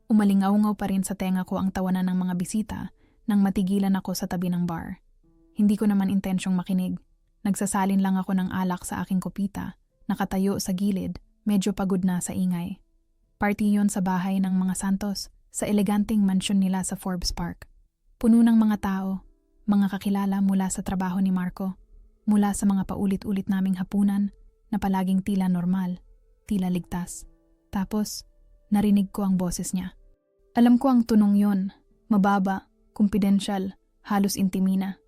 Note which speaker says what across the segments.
Speaker 1: Umalingaw-ngaw pa rin sa tenga ko ang tawanan ng mga bisita nang matigilan ako sa tabi ng bar. Hindi ko naman intensyong makinig. Nagsasalin lang ako ng alak sa aking kopita, nakatayo sa gilid, medyo pagod na sa ingay. Party yon sa bahay ng mga Santos, sa eleganteng mansyon nila sa Forbes Park. Puno ng mga tao, mga kakilala mula sa trabaho ni Marco, mula sa mga paulit-ulit naming hapunan na palaging tila normal, tila ligtas. Tapos, narinig ko ang boses niya. Alam ko ang tunong yon, mababa, kumpidensyal, halos intimina.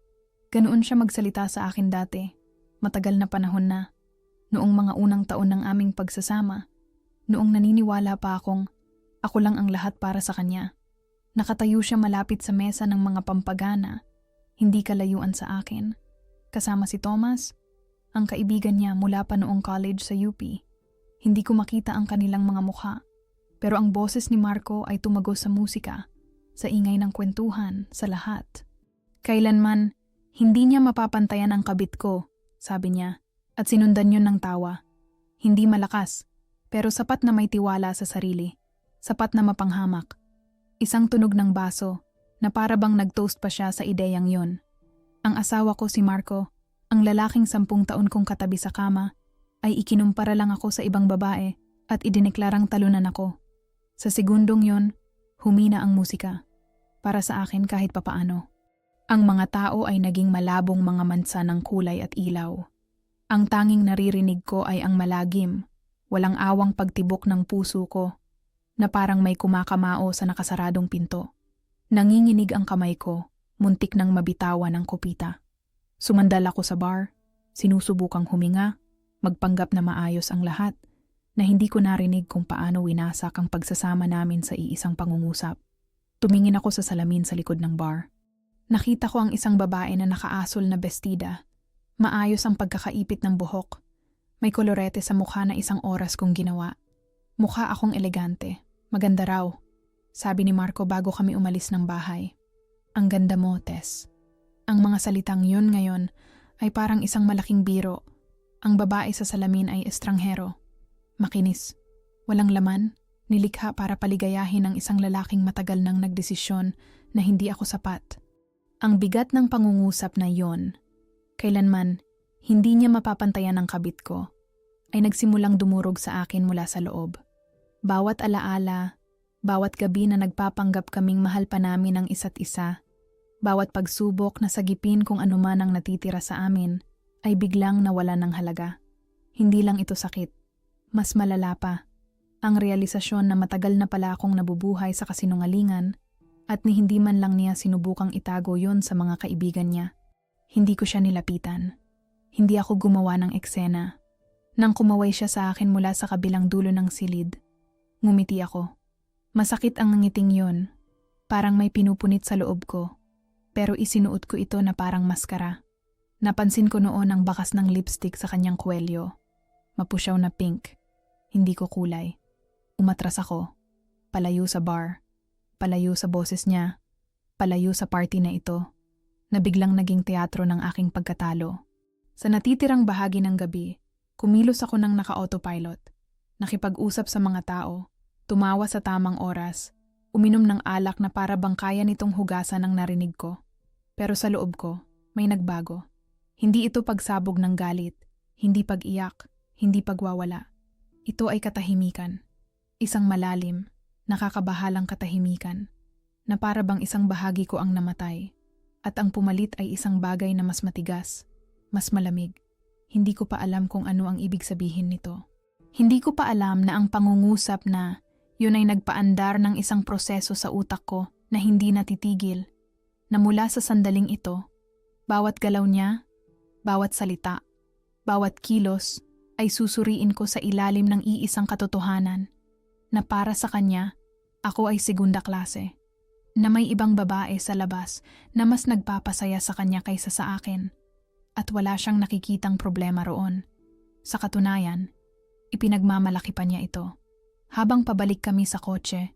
Speaker 1: Ganoon siya magsalita sa akin dati, matagal na panahon na, noong mga unang taon ng aming pagsasama, noong naniniwala pa akong ako lang ang lahat para sa kanya. Nakatayo siya malapit sa mesa ng mga pampagana, hindi kalayuan sa akin. Kasama si Thomas, ang kaibigan niya mula pa noong college sa UP. Hindi ko makita ang kanilang mga mukha, pero ang boses ni Marco ay tumagos sa musika, sa ingay ng kwentuhan, sa lahat. Kailanman, hindi niya mapapantayan ang kabit ko, sabi niya, at sinundan yun ng tawa. Hindi malakas, pero sapat na may tiwala sa sarili, sapat na mapanghamak. Isang tunog ng baso, na para bang nag-toast pa siya sa ideyang yon. Ang asawa ko si Marco, ang lalaking 10 taon kong katabi sa kama, ay ikinumpara lang ako sa ibang babae at idineklarang talunan ako. Sa segundong yon, humina ang musika. Para sa akin kahit papaano. Ang mga tao ay naging malabong mga mansa ng kulay at ilaw. Ang tanging naririnig ko ay ang malagim, walang awang pagtibok ng puso ko, na parang may kumakamao sa nakasaradong pinto. Nanginginig ang kamay ko, muntik nang mabitawan ng kopita. Sumandal ako sa bar, sinusubukang huminga, magpanggap na maayos ang lahat, na hindi ko narinig kung paano winasak ang pagsasama namin sa iisang pangungusap. Tumingin ako sa salamin sa likod ng bar. Nakita ko ang isang babae na nakaasol na bestida. Maayos ang pagkakaipit ng buhok. May kolorete sa mukha na isang oras kong ginawa. Mukha akong elegante. Maganda raw, sabi ni Marco bago kami umalis ng bahay. Ang ganda mo, Tess. Ang mga salitang yun ngayon ay parang isang malaking biro. Ang babae sa salamin ay estranghero. Makinis. Walang laman, nilikha para paligayahin ang isang lalaking matagal nang nagdesisyon na hindi ako sapat. Ang bigat ng pangungusap na yon, kailanman hindi niya mapapantayan ang kabit ko, ay nagsimulang dumurog sa akin mula sa loob. Bawat alaala, bawat gabi na nagpapanggap kaming mahal pa namin ang isa't isa, bawat pagsubok na sagipin kung anuman ang natitira sa amin, ay biglang nawala ng halaga. Hindi lang ito sakit, mas malala pa. Ang realisasyon na matagal na pala akong nabubuhay sa kasinungalingan at ni hindi man lang niya sinubukang itago yon sa mga kaibigan niya. Hindi ko siya nilapitan. Hindi ako gumawa ng eksena. Nang kumaway siya sa akin mula sa kabilang dulo ng silid, ngumiti ako. Masakit ang ngiting yon. Parang may pinupunit sa loob ko. Pero isinuot ko ito na parang maskara. Napansin ko noon ang bakas ng lipstick sa kanyang kwelyo. Mapusyaw na pink. Hindi ko kulay. Umatras ako. Palayo sa bar. Palayo sa boses niya. Palayo sa party na ito. Na biglang naging teatro ng aking pagkatalo. Sa natitirang bahagi ng gabi, kumilos ako ng naka-autopilot. Nakipag-usap sa mga tao, tumawa sa tamang oras, uminom ng alak na para bang kaya nitong hugasan ang narinig ko. Pero sa loob ko, may nagbago. Hindi ito pagsabog ng galit, hindi pag-iyak, hindi pagwawala. Ito ay katahimikan. Isang malalim, nakakabahalang katahimikan, na para bang isang bahagi ko ang namatay, at ang pumalit ay isang bagay na mas matigas, mas malamig. Hindi ko pa alam kung ano ang ibig sabihin nito. Hindi ko pa alam na ang pangungusap na yun ay nagpaandar ng isang proseso sa utak ko na hindi natitigil, na mula sa sandaling ito, bawat galaw niya, bawat salita, bawat kilos ay susuriin ko sa ilalim ng iisang katotohanan na para sa kanya, ako ay segunda klase, na may ibang babae sa labas na mas nagpapasaya sa kanya kaysa sa akin, at wala siyang nakikitang problema roon. Sa katunayan, ipinagmamalaki pa niya ito. Habang pabalik kami sa kotse,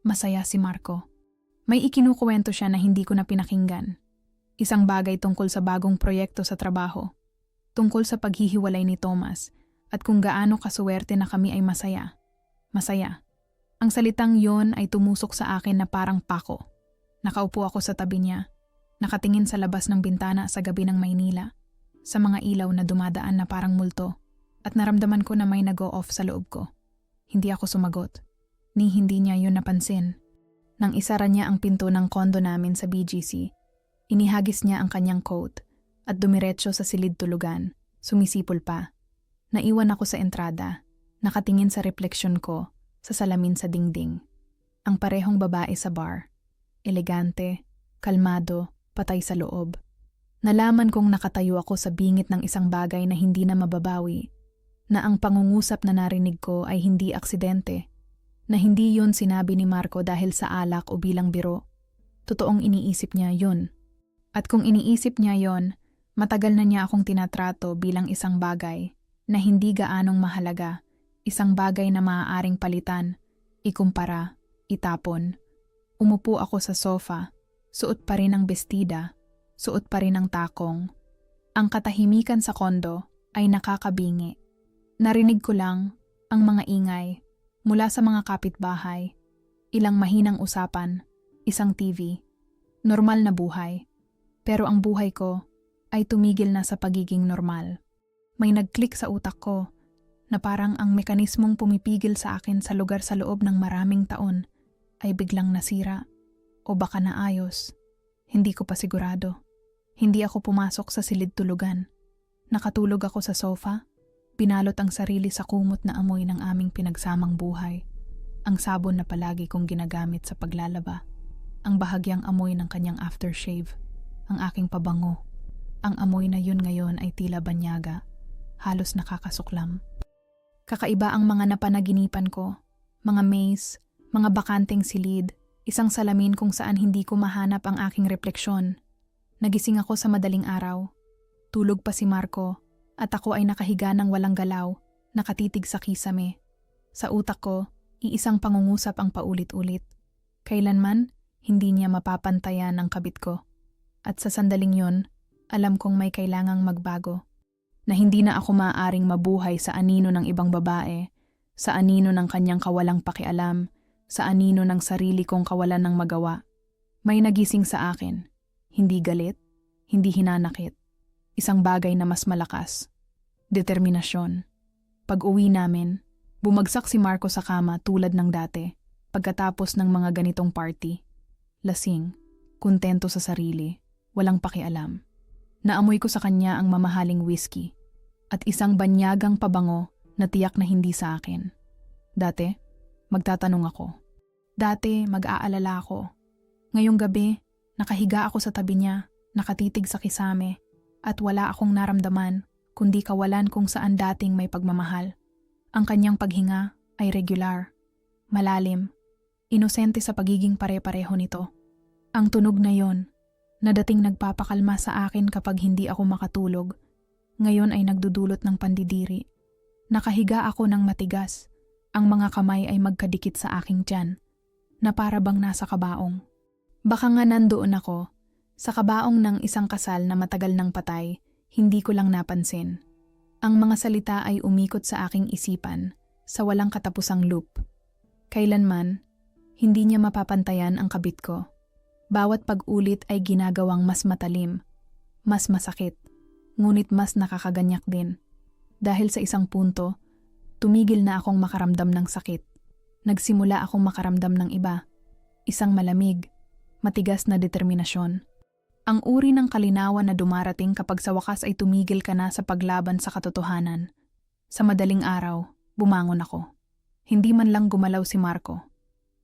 Speaker 1: masaya si Marco. May ikinukuwento siya na hindi ko na pinakinggan. Isang bagay tungkol sa bagong proyekto sa trabaho. Tungkol sa paghihiwalay ni Thomas at kung gaano kasuwerte na kami ay masaya. Masaya. Ang salitang yon ay tumusok sa akin na parang pako. Nakaupo ako sa tabi niya, nakatingin sa labas ng bintana sa gabi ng Maynila, sa mga ilaw na dumadaan na parang multo, at naramdaman ko na may nag-o-off sa loob ko. Hindi ako sumagot, ni hindi niya yun napansin. Nang isara niya ang pinto ng kondo namin sa BGC, inihagis niya ang kanyang coat at dumiretso sa silid tulugan, sumisipol pa. Naiwan ako sa entrada, nakatingin sa refleksyon ko sa salamin sa dingding. Ang parehong babae sa bar. Elegante, kalmado, patay sa loob. Nalaman kong nakatayo ako sa bingit ng isang bagay na hindi na mababawi, na ang pangungusap na narinig ko ay hindi aksidente, na hindi yun sinabi ni Marco dahil sa alak o bilang biro. Totoong iniisip niya yun. At kung iniisip niya yon, matagal na niya akong tinatrato bilang isang bagay na hindi gaanong mahalaga. Isang bagay na maaaring palitan, ikumpara, itapon. Umupo ako sa sofa, suot pa rin ang bestida, suot pa rin ang takong. Ang katahimikan sa kondo ay nakakabingi. Narinig ko lang ang mga ingay mula sa mga kapitbahay, ilang mahinang usapan, isang TV. Normal na buhay. Pero ang buhay ko ay tumigil na sa pagiging normal. May nag-click sa utak ko na parang ang mekanismong pumipigil sa akin sa lugar sa loob ng maraming taon ay biglang nasira o baka naayos. Hindi ko pa sigurado. Hindi ako pumasok sa silid tulugan. Nakatulog ako sa sofa, pinalot ang sarili sa kumot na amoy ng aming pinagsamang buhay. Ang sabon na palagi kong ginagamit sa paglalaba. Ang bahagyang amoy ng kanyang aftershave. Ang aking pabango. Ang amoy na yun ngayon ay tila banyaga. Halos nakakasuklam. Kakaiba ang mga napanaginipan ko, mga maze, mga bakanteng silid, isang salamin kung saan hindi ko mahanap ang aking refleksyon. Nagising ako sa madaling araw. Tulog pa si Marco at ako ay nakahiga ng walang galaw, nakatitig sa kisame. Sa utak ko, iisang pangungusap ang paulit-ulit. Kailanman, hindi niya mapapantayan ang kabit ko. At sa sandaling yon, alam kong may kailangang magbago. Na hindi na ako maaaring mabuhay sa anino ng ibang babae, sa anino ng kanyang kawalang pakialam, sa anino ng sarili kong kawalan ng magawa. May nagising sa akin. Hindi galit, hindi hinanakit. Isang bagay na mas malakas. Determinasyon. Pag-uwi namin, bumagsak si Marco sa kama tulad ng dati, pagkatapos ng mga ganitong party. Lasing, kontento sa sarili, walang pakialam. Naamoy ko sa kanya ang mamahaling whiskey at isang banyagang pabango na tiyak na hindi sa akin. Dati, magtatanong ako. Dati, mag-aalala ako. Ngayong gabi, nakahiga ako sa tabi niya, nakatitig sa kisame, at wala akong naramdaman kundi kawalan kung saan dating may pagmamahal. Ang kanyang paghinga ay regular, malalim, inosente sa pagiging pare-pareho nito. Ang tunog na yon, na dating nagpapakalma sa akin kapag hindi ako makatulog, ngayon ay nagdudulot ng pandidiri. Nakahiga ako ng matigas, ang mga kamay ay magkadikit sa aking tiyan, na para bang nasa kabaong. Baka nga nandoon ako, sa kabaong ng isang kasal na matagal nang patay, hindi ko lang napansin. Ang mga salita ay umikot sa aking isipan, sa walang katapusang loop. Kailanman, hindi niya mapapantayan ang kabit ko. Bawat pag-ulit ay ginagawang mas matalim, mas masakit, ngunit mas nakakaganyak din. Dahil sa isang punto, tumigil na akong makaramdam ng sakit. Nagsimula akong makaramdam ng iba, isang malamig, matigas na determinasyon. Ang uri ng kalinawan na dumarating kapag sa wakas ay tumigil ka na sa paglaban sa katotohanan. Sa madaling araw, bumangon ako. Hindi man lang gumalaw si Marco.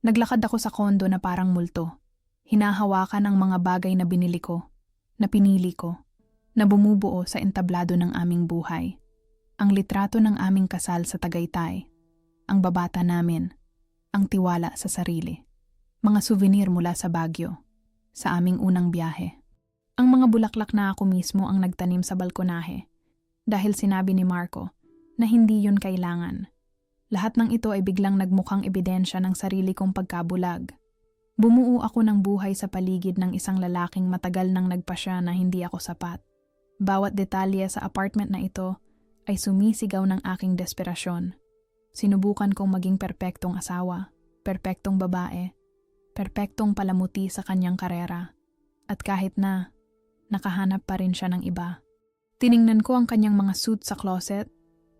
Speaker 1: Naglakad ako sa kondo na parang multo. Hinahawakan ang mga bagay na binili ko, na pinili ko, na bumubuo sa entablado ng aming buhay. Ang litrato ng aming kasal sa Tagaytay, ang babata namin, ang tiwala sa sarili. Mga souvenir mula sa Baguio, sa aming unang biyahe. Ang mga bulaklak na ako mismo ang nagtanim sa balkonahe, dahil sinabi ni Marco na hindi yun kailangan. Lahat ng ito ay biglang nagmukhang ebidensya ng sarili kong pagkabulag. Bumuo ako ng buhay sa paligid ng isang lalaking matagal nang nagpasya na hindi ako sapat. Bawat detalye sa apartment na ito ay sumisigaw ng aking desperasyon. Sinubukan kong maging perpektong asawa, perpektong babae, perpektong palamuti sa kanyang karera. At kahit na, nakahanap pa rin siya ng iba. Tiningnan ko ang kanyang mga suit sa closet,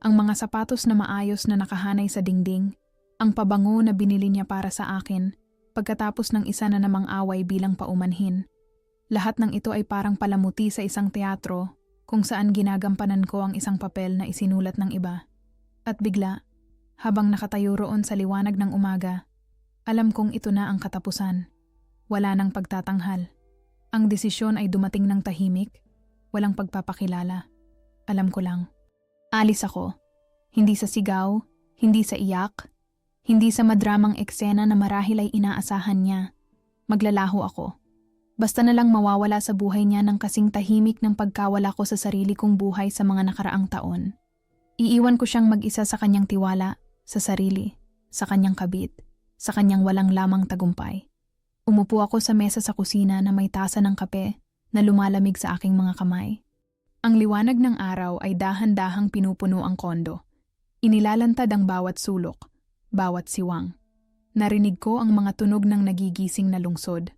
Speaker 1: ang mga sapatos na maayos na nakahanay sa dingding, ang pabango na binili niya para sa akin, pagkatapos ng isa na namang away bilang paumanhin. Lahat ng ito ay parang palamuti sa isang teatro kung saan ginagampanan ko ang isang papel na isinulat ng iba. At bigla, habang nakatayo roon sa liwanag ng umaga, alam kong ito na ang katapusan. Wala nang pagtatanghal. Ang desisyon ay dumating ng tahimik, walang pagpapakilala. Alam ko lang. Alis ako. Hindi sa sigaw, hindi sa iyak, hindi sa madramang eksena na marahil ay inaasahan niya. Maglalaho ako. Basta na lang mawawala sa buhay niya ng kasing tahimik ng pagkawala ko sa sarili kong buhay sa mga nakaraang taon. Iiwan ko siyang mag-isa sa kanyang tiwala, sa sarili, sa kanyang kabit, sa kanyang walang lamang tagumpay. Umupo ako sa mesa sa kusina na may tasa ng kape na lumalamig sa aking mga kamay. Ang liwanag ng araw ay dahan-dahang pinupuno ang kondo. Inilalantad ang bawat sulok, bawat siwang. Narinig ko ang mga tunog ng nagigising na lungsod.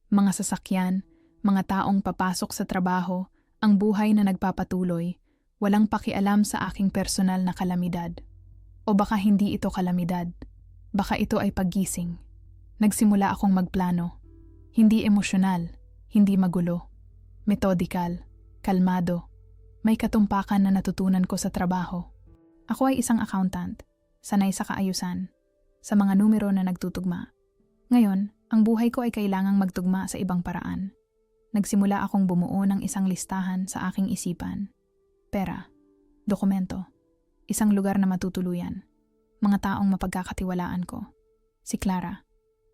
Speaker 1: Mga sasakyan, mga taong papasok sa trabaho, ang buhay na nagpapatuloy, walang pakialam sa aking personal na kalamidad. O baka hindi ito kalamidad. Baka ito ay paggising. Nagsimula akong magplano. Hindi emosyonal, hindi magulo. Metodikal, kalmado. May katumpakan na natutunan ko sa trabaho. Ako ay isang accountant, sanay sa kaayusan, sa mga numero na nagtutugma. Ngayon, ang buhay ko ay kailangang magtugma sa ibang paraan. Nagsimula akong bumuo ng isang listahan sa aking isipan. Pera, dokumento, isang lugar na matutuluyan, mga taong mapagkakatiwalaan ko. Si Clara,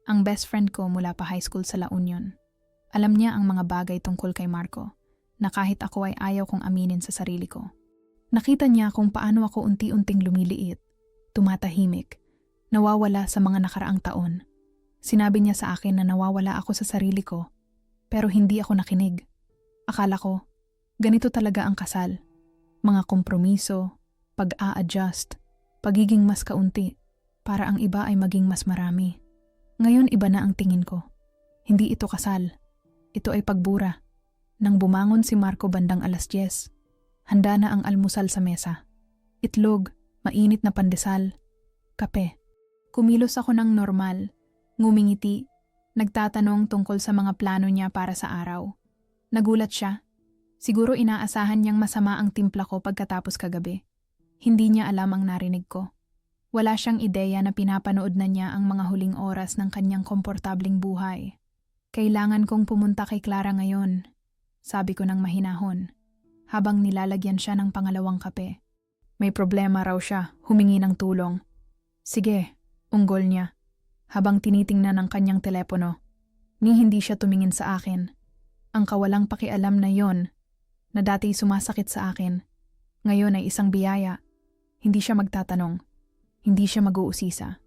Speaker 1: ang best friend ko mula pa high school sa La Union. Alam niya ang mga bagay tungkol kay Marco, na kahit ako ay ayaw kong aminin sa sarili ko. Nakita niya kung paano ako unti-unting lumiliit, tumatahimik, nawawala sa mga nakaraang taon. Sinabi niya sa akin na nawawala ako sa sarili ko, pero hindi ako nakinig. Akala ko, ganito talaga ang kasal. Mga kompromiso, pag-a-adjust, pagiging mas kaunti, para ang iba ay maging mas marami. Ngayon iba na ang tingin ko. Hindi ito kasal. Ito ay pagbura. Nang bumangon si Marco bandang 10:00, handa na ang almusal sa mesa. Itlog, mainit na pandesal, kape. Kumilos ako ng normal, ngumingiti, nagtatanong tungkol sa mga plano niya para sa araw. Nagulat siya. Siguro inaasahan niyang masama ang timpla ko pagkatapos kagabi. Hindi niya alam ang narinig ko. Wala siyang ideya na pinapanood na niya ang mga huling oras ng kanyang komportabling buhay. Kailangan kong pumunta kay Clara ngayon, sabi ko ng mahinahon, habang nilalagyan siya ng pangalawang kape. May problema raw siya, humingi ng tulong. Sige, unggol niya, habang tinitingnan ang kanyang telepono. Ni hindi siya tumingin sa akin. Ang kawalang pakialam na yon, na dati sumasakit sa akin, ngayon ay isang biyaya. Hindi siya magtatanong. Hindi siya mag-uusisa.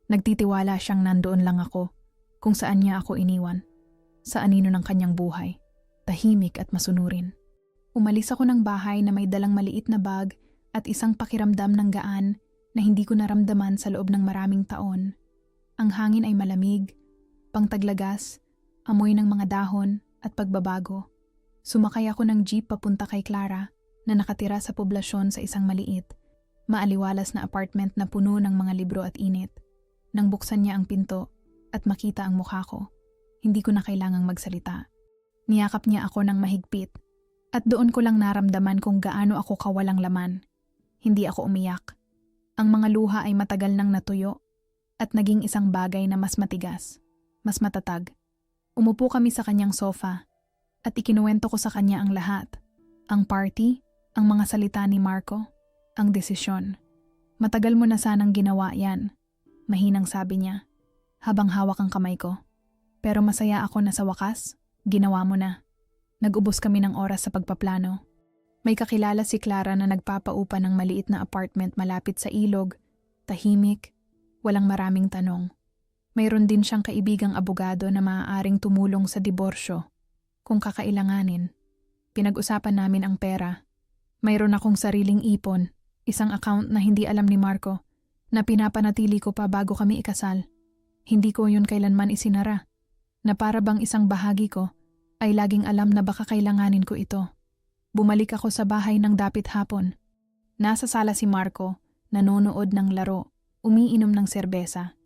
Speaker 1: Nagtitiwala siyang nandoon lang ako, kung saan niya ako iniwan. Sa anino ng kanyang buhay. Tahimik at masunurin. Umalis ako ng bahay na may dalang maliit na bag at isang pakiramdam ng gaan na hindi ko naramdaman sa loob ng maraming taon. Ang hangin ay malamig, pangtaglagas, amoy ng mga dahon at pagbabago. Sumakay ako ng jeep papunta kay Clara na nakatira sa poblasyon sa isang maliit, maaliwalas na apartment na puno ng mga libro at init. Nang buksan niya ang pinto at makita ang mukha ko, hindi ko na kailangang magsalita. Niyakap niya ako ng mahigpit at doon ko lang naramdaman kung gaano ako kawalang laman. Hindi ako umiyak. Ang mga luha ay matagal nang natuyo at naging isang bagay na mas matigas, mas matatag. Umupo kami sa kanyang sofa at ikinuwento ko sa kanya ang lahat. Ang party, ang mga salita ni Marco, ang desisyon. Matagal mo na sanang ginawa yan, mahinang sabi niya, habang hawak ang kamay ko. Pero masaya ako na sa wakas, ginawa mo na. Nag-ubos kami ng oras sa pagpaplano. May kakilala si Clara na nagpapaupa ng maliit na apartment malapit sa ilog, tahimik, walang maraming tanong. Mayroon din siyang kaibigang abogado na maaaring tumulong sa diborsyo kung kakailanganin. Pinag-usapan namin ang pera. Mayroon akong sariling ipon, isang account na hindi alam ni Marco, na pinapanatili ko pa bago kami ikasal. Hindi ko yun kailanman isinara, na para bang isang bahagi ko ay laging alam na baka kailanganin ko ito. Bumalik ako sa bahay ng dapit hapon. Nasa sala si Marco, nanonood ng laro, umiinom ng serbesa.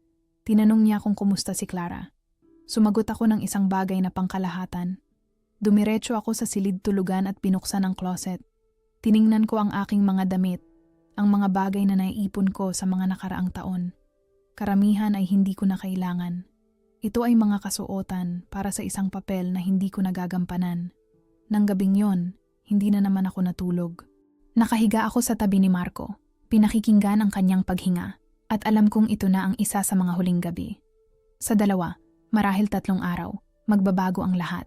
Speaker 1: Tinanong niya kung kumusta si Clara. Sumagot ako ng isang bagay na pangkalahatan. Dumiretso ako sa silid tulugan at binuksan ang closet. Tiningnan ko ang aking mga damit, ang mga bagay na naiipon ko sa mga nakaraang taon. Karamihan ay hindi ko na kailangan. Ito ay mga kasuotan para sa isang papel na hindi ko nagagampanan. Nang gabing yon, hindi na naman ako natulog. Nakahiga ako sa tabi ni Marco, pinakikinggan ang kanyang paghinga, at alam kong ito na ang isa sa mga huling gabi. Sa dalawa, marahil 3 araw, magbabago ang lahat.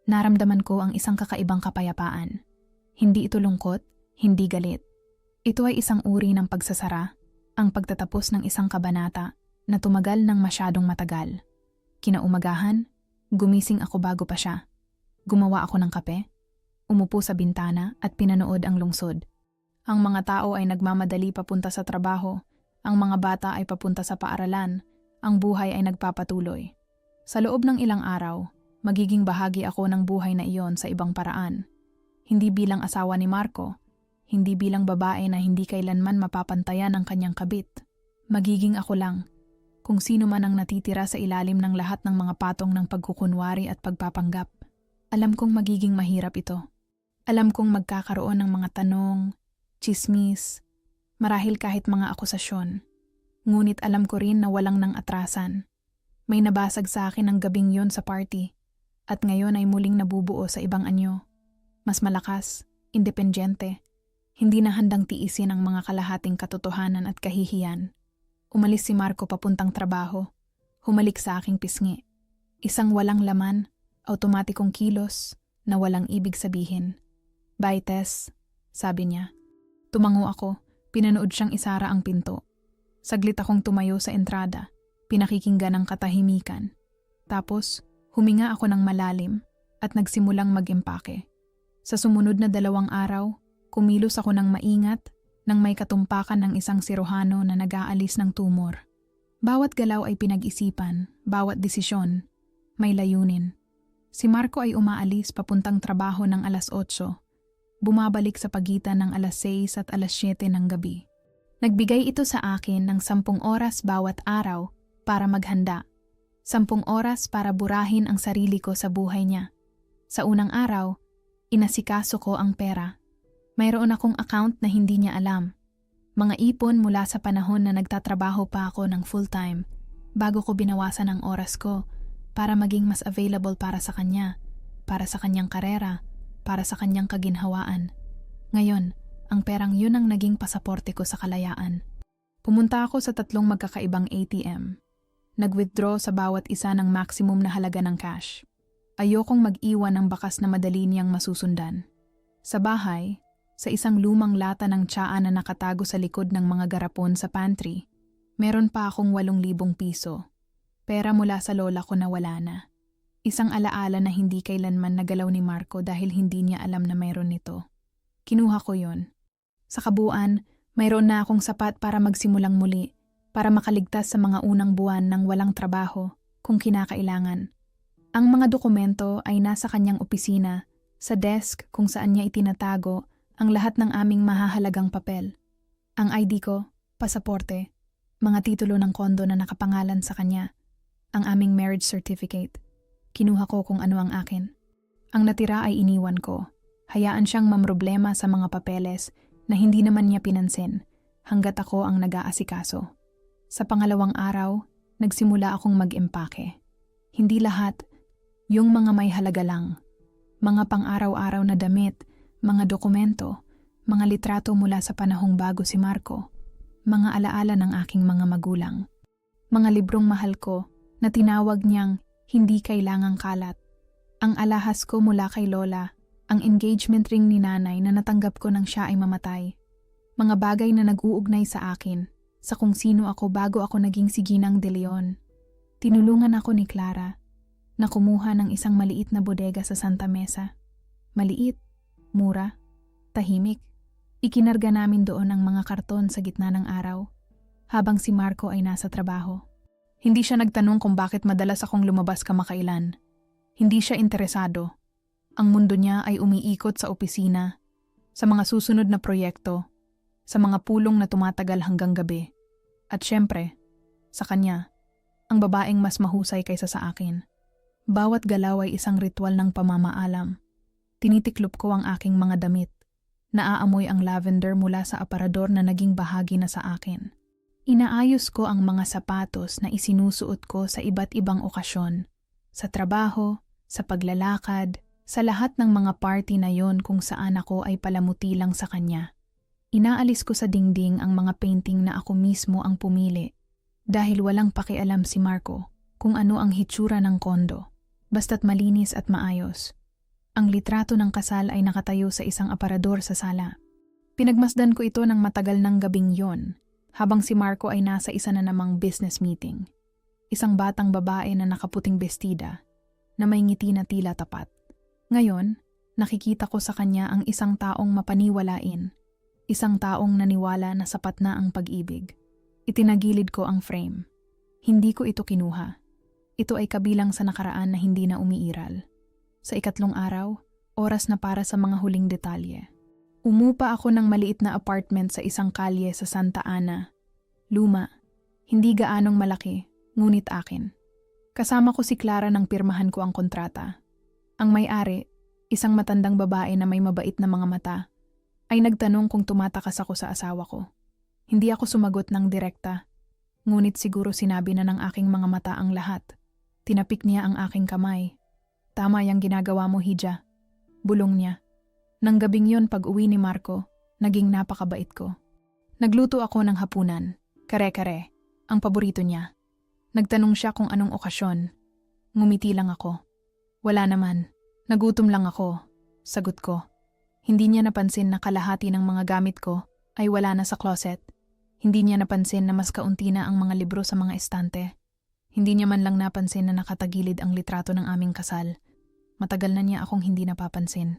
Speaker 1: Naramdaman ko ang isang kakaibang kapayapaan. Hindi ito lungkot, hindi galit. Ito ay isang uri ng pagsasara, ang pagtatapos ng isang kabanata na tumagal ng masyadong matagal. Kinaumagahan, gumising ako bago pa siya. Gumawa ako ng kape, umupo sa bintana at pinanood ang lungsod. Ang mga tao ay nagmamadali papunta sa trabaho, ang mga bata ay papunta sa paaralan, ang buhay ay nagpapatuloy. Sa loob ng ilang araw, magiging bahagi ako ng buhay na iyon sa ibang paraan. Hindi bilang asawa ni Marco, hindi bilang babae na hindi kailanman mapapantayan ang kanyang kabit. Magiging ako lang, kung sino man ang natitira sa ilalim ng lahat ng mga patong ng pagkukunwari at pagpapanggap. Alam kong magiging mahirap ito. Alam kong magkakaroon ng mga tanong, tsismis, marahil kahit mga akusasyon. Ngunit alam ko rin na walang nang atrasan. May nabasag sa akin ang gabing yon sa party, at ngayon ay muling nabubuo sa ibang anyo. Mas malakas, independyente, hindi na handang tiisin ang mga kalahating katotohanan at kahihiyan. Umalis si Marco papuntang trabaho, humalik sa aking pisngi. Isang walang laman, automatikong kilos na walang ibig sabihin. "Bye, Tess," sabi niya. Tumango ako, pinanood siyang isara ang pinto. Saglit akong tumayo sa entrada, pinakikinggan ang katahimikan. Tapos, huminga ako ng malalim at nagsimulang mag-impake. Sa sumunod na 2 araw, kumilos ako ng maingat nang may katumpakan ng isang siruhano na nag-aalis ng tumor. Bawat galaw ay pinag-isipan, bawat desisyon, may layunin. Si Marco ay umaalis papuntang trabaho ng 8:00, bumabalik sa pagitan ng 6:00 at 7:00 ng gabi. Nagbigay ito sa akin ng 10 oras bawat araw para maghanda. 10 oras para burahin ang sarili ko sa buhay niya. Sa unang araw, inasikaso ko ang pera. Mayroon akong account na hindi niya alam. Mga ipon mula sa panahon na nagtatrabaho pa ako ng full-time bago ko binawasan ang oras ko para maging mas available para sa kanya, para sa kanyang karera, para sa kanyang kaginhawaan. Ngayon, ang perang yun ang naging pasaporte ko sa kalayaan. Pumunta ako sa 3 magkakaibang ATM. Nag-withdraw sa bawat isa ng maximum na halaga ng cash. Ayokong mag-iwan ng bakas na madali niyang masusundan. Sa bahay, sa isang lumang lata ng tsaa na nakatago sa likod ng mga garapon sa pantry, meron pa akong 8,000 piso. Pera mula sa lola ko na wala na. Isang alaala na hindi kailanman nagalaw ni Marco dahil hindi niya alam na mayroon nito. Kinuha ko yon. Sa kabuuan, mayroon na akong sapat para magsimulang muli, para makaligtas sa mga unang buwan ng walang trabaho kung kinakailangan. Ang mga dokumento ay nasa kanyang opisina, sa desk kung saan niya itinatago ang lahat ng aming mahahalagang papel. Ang ID ko, pasaporte, mga titulo ng kondo na nakapangalan sa kanya, ang aming marriage certificate. Kinuha ko kung ano ang akin. Ang natira ay iniwan ko. Hayaan siyang mamroblema sa mga papeles na hindi naman niya pinansin hanggat ako ang nag-aasikaso. Sa pangalawang araw, nagsimula akong mag-impake. Hindi lahat, yung mga may halaga lang. Mga pang-araw-araw na damit, mga dokumento, mga litrato mula sa panahong bago si Marco, mga alaala ng aking mga magulang. Mga librong mahal ko na tinawag niyang hindi kailangang kalat. Ang alahas ko mula kay Lola, ang engagement ring ni nanay na natanggap ko nang siya ay mamatay. Mga bagay na nag-uugnay sa akin, sa kung sino ako bago ako naging si Ginang De Leon. Tinulungan ako ni Clara na kumuha ng isang maliit na bodega sa Santa Mesa. Maliit, mura, tahimik. Ikinarga namin doon ang mga karton sa gitna ng araw, habang si Marco ay nasa trabaho. Hindi siya nagtanong kung bakit madalas akong lumabas kamakailan. Hindi siya interesado. Ang mundo niya ay umiikot sa opisina, sa mga susunod na proyekto, sa mga pulong na tumatagal hanggang gabi. At syempre, sa kanya, ang babaeng mas mahusay kaysa sa akin. Bawat galaw ay isang ritual ng pamamaalam. Tinitiklop ko ang aking mga damit. Naaamoy ang lavender mula sa aparador na naging bahagi na sa akin. Inaayos ko ang mga sapatos na isinusuot ko sa iba't ibang okasyon. Sa trabaho, sa paglalakad, sa lahat ng mga party na yon kung saan ako ay palamuti lang sa kanya. Inaalis ko sa dingding ang mga painting na ako mismo ang pumili. Dahil walang pakialam si Marco kung ano ang hitsura ng kondo. Basta't malinis at maayos. Ang litrato ng kasal ay nakatayo sa isang aparador sa sala. Pinagmasdan ko ito ng matagal ng gabing yon, habang si Marco ay nasa isa na namang business meeting. Isang batang babae na nakaputing bestida, na may ngiti na tila tapat. Ngayon, nakikita ko sa kanya ang isang taong mapaniwalain, isang taong naniwala na sapat na ang pag-ibig. Itinagilid ko ang frame. Hindi ko ito kinuha. Ito ay kabilang sa nakaraan na hindi na umiiral. Sa ikatlong araw, oras na para sa mga huling detalye. Umupa ako ng maliit na apartment sa isang kalye sa Santa Ana. Luma, hindi gaanong malaki, ngunit akin. Kasama ko si Clara nang pirmahan ko ang kontrata. Ang may-ari, isang matandang babae na may mabait na mga mata, ay nagtanong kung tumatakas ako sa asawa ko. Hindi ako sumagot ng direkta, ngunit siguro sinabi na ng aking mga mata ang lahat. Tinapik niya ang aking kamay. Tama yang ginagawa mo, Hija. Bulong niya. Nang gabing yon pag-uwi ni Marco, naging napakabait ko. Nagluto ako ng hapunan, kare-kare, ang paborito niya. Nagtanong siya kung anong okasyon. Ngumiti lang ako. Wala naman, nagutom lang ako, sagot ko. Hindi niya napansin na kalahati ng mga gamit ko ay wala na sa closet. Hindi niya napansin na mas kaunti na ang mga libro sa mga estante. Hindi niya man lang napansin na nakatagilid ang litrato ng aming kasal. Matagal na niya akong hindi napapansin.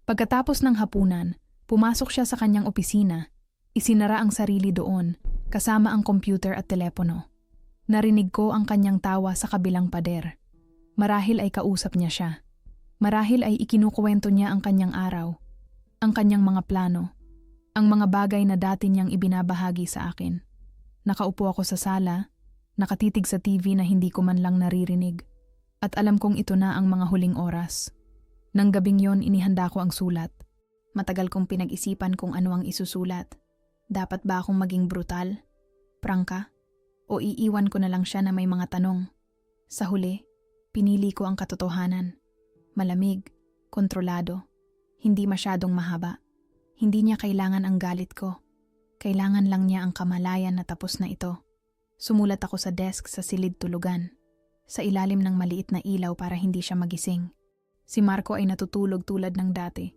Speaker 1: Pagkatapos ng hapunan, pumasok siya sa kanyang opisina. Isinara ang sarili doon, kasama ang computer at telepono. Narinig ko ang kanyang tawa sa kabilang pader. Marahil ay kausap niya siya. Marahil ay ikinukuwento niya ang kanyang araw, ang kanyang mga plano, ang mga bagay na dati niyang ibinabahagi sa akin. Nakaupo ako sa sala, nakatitig sa TV na hindi ko man lang naririnig. At alam kong ito na ang mga huling oras. Nang gabing yon inihanda ko ang sulat. Matagal kong pinag-isipan kung ano ang isusulat. Dapat ba akong maging brutal? Prangka? O iiwan ko na lang siya na may mga tanong? Sa huli, pinili ko ang katotohanan. Malamig, kontrolado, hindi masyadong mahaba. Hindi niya kailangan ang galit ko. Kailangan lang niya ang kamalayan na tapos na ito. Sumulat ako sa desk sa silid tulugan, sa ilalim ng maliit na ilaw para hindi siya magising. Si Marco ay natutulog tulad ng dati.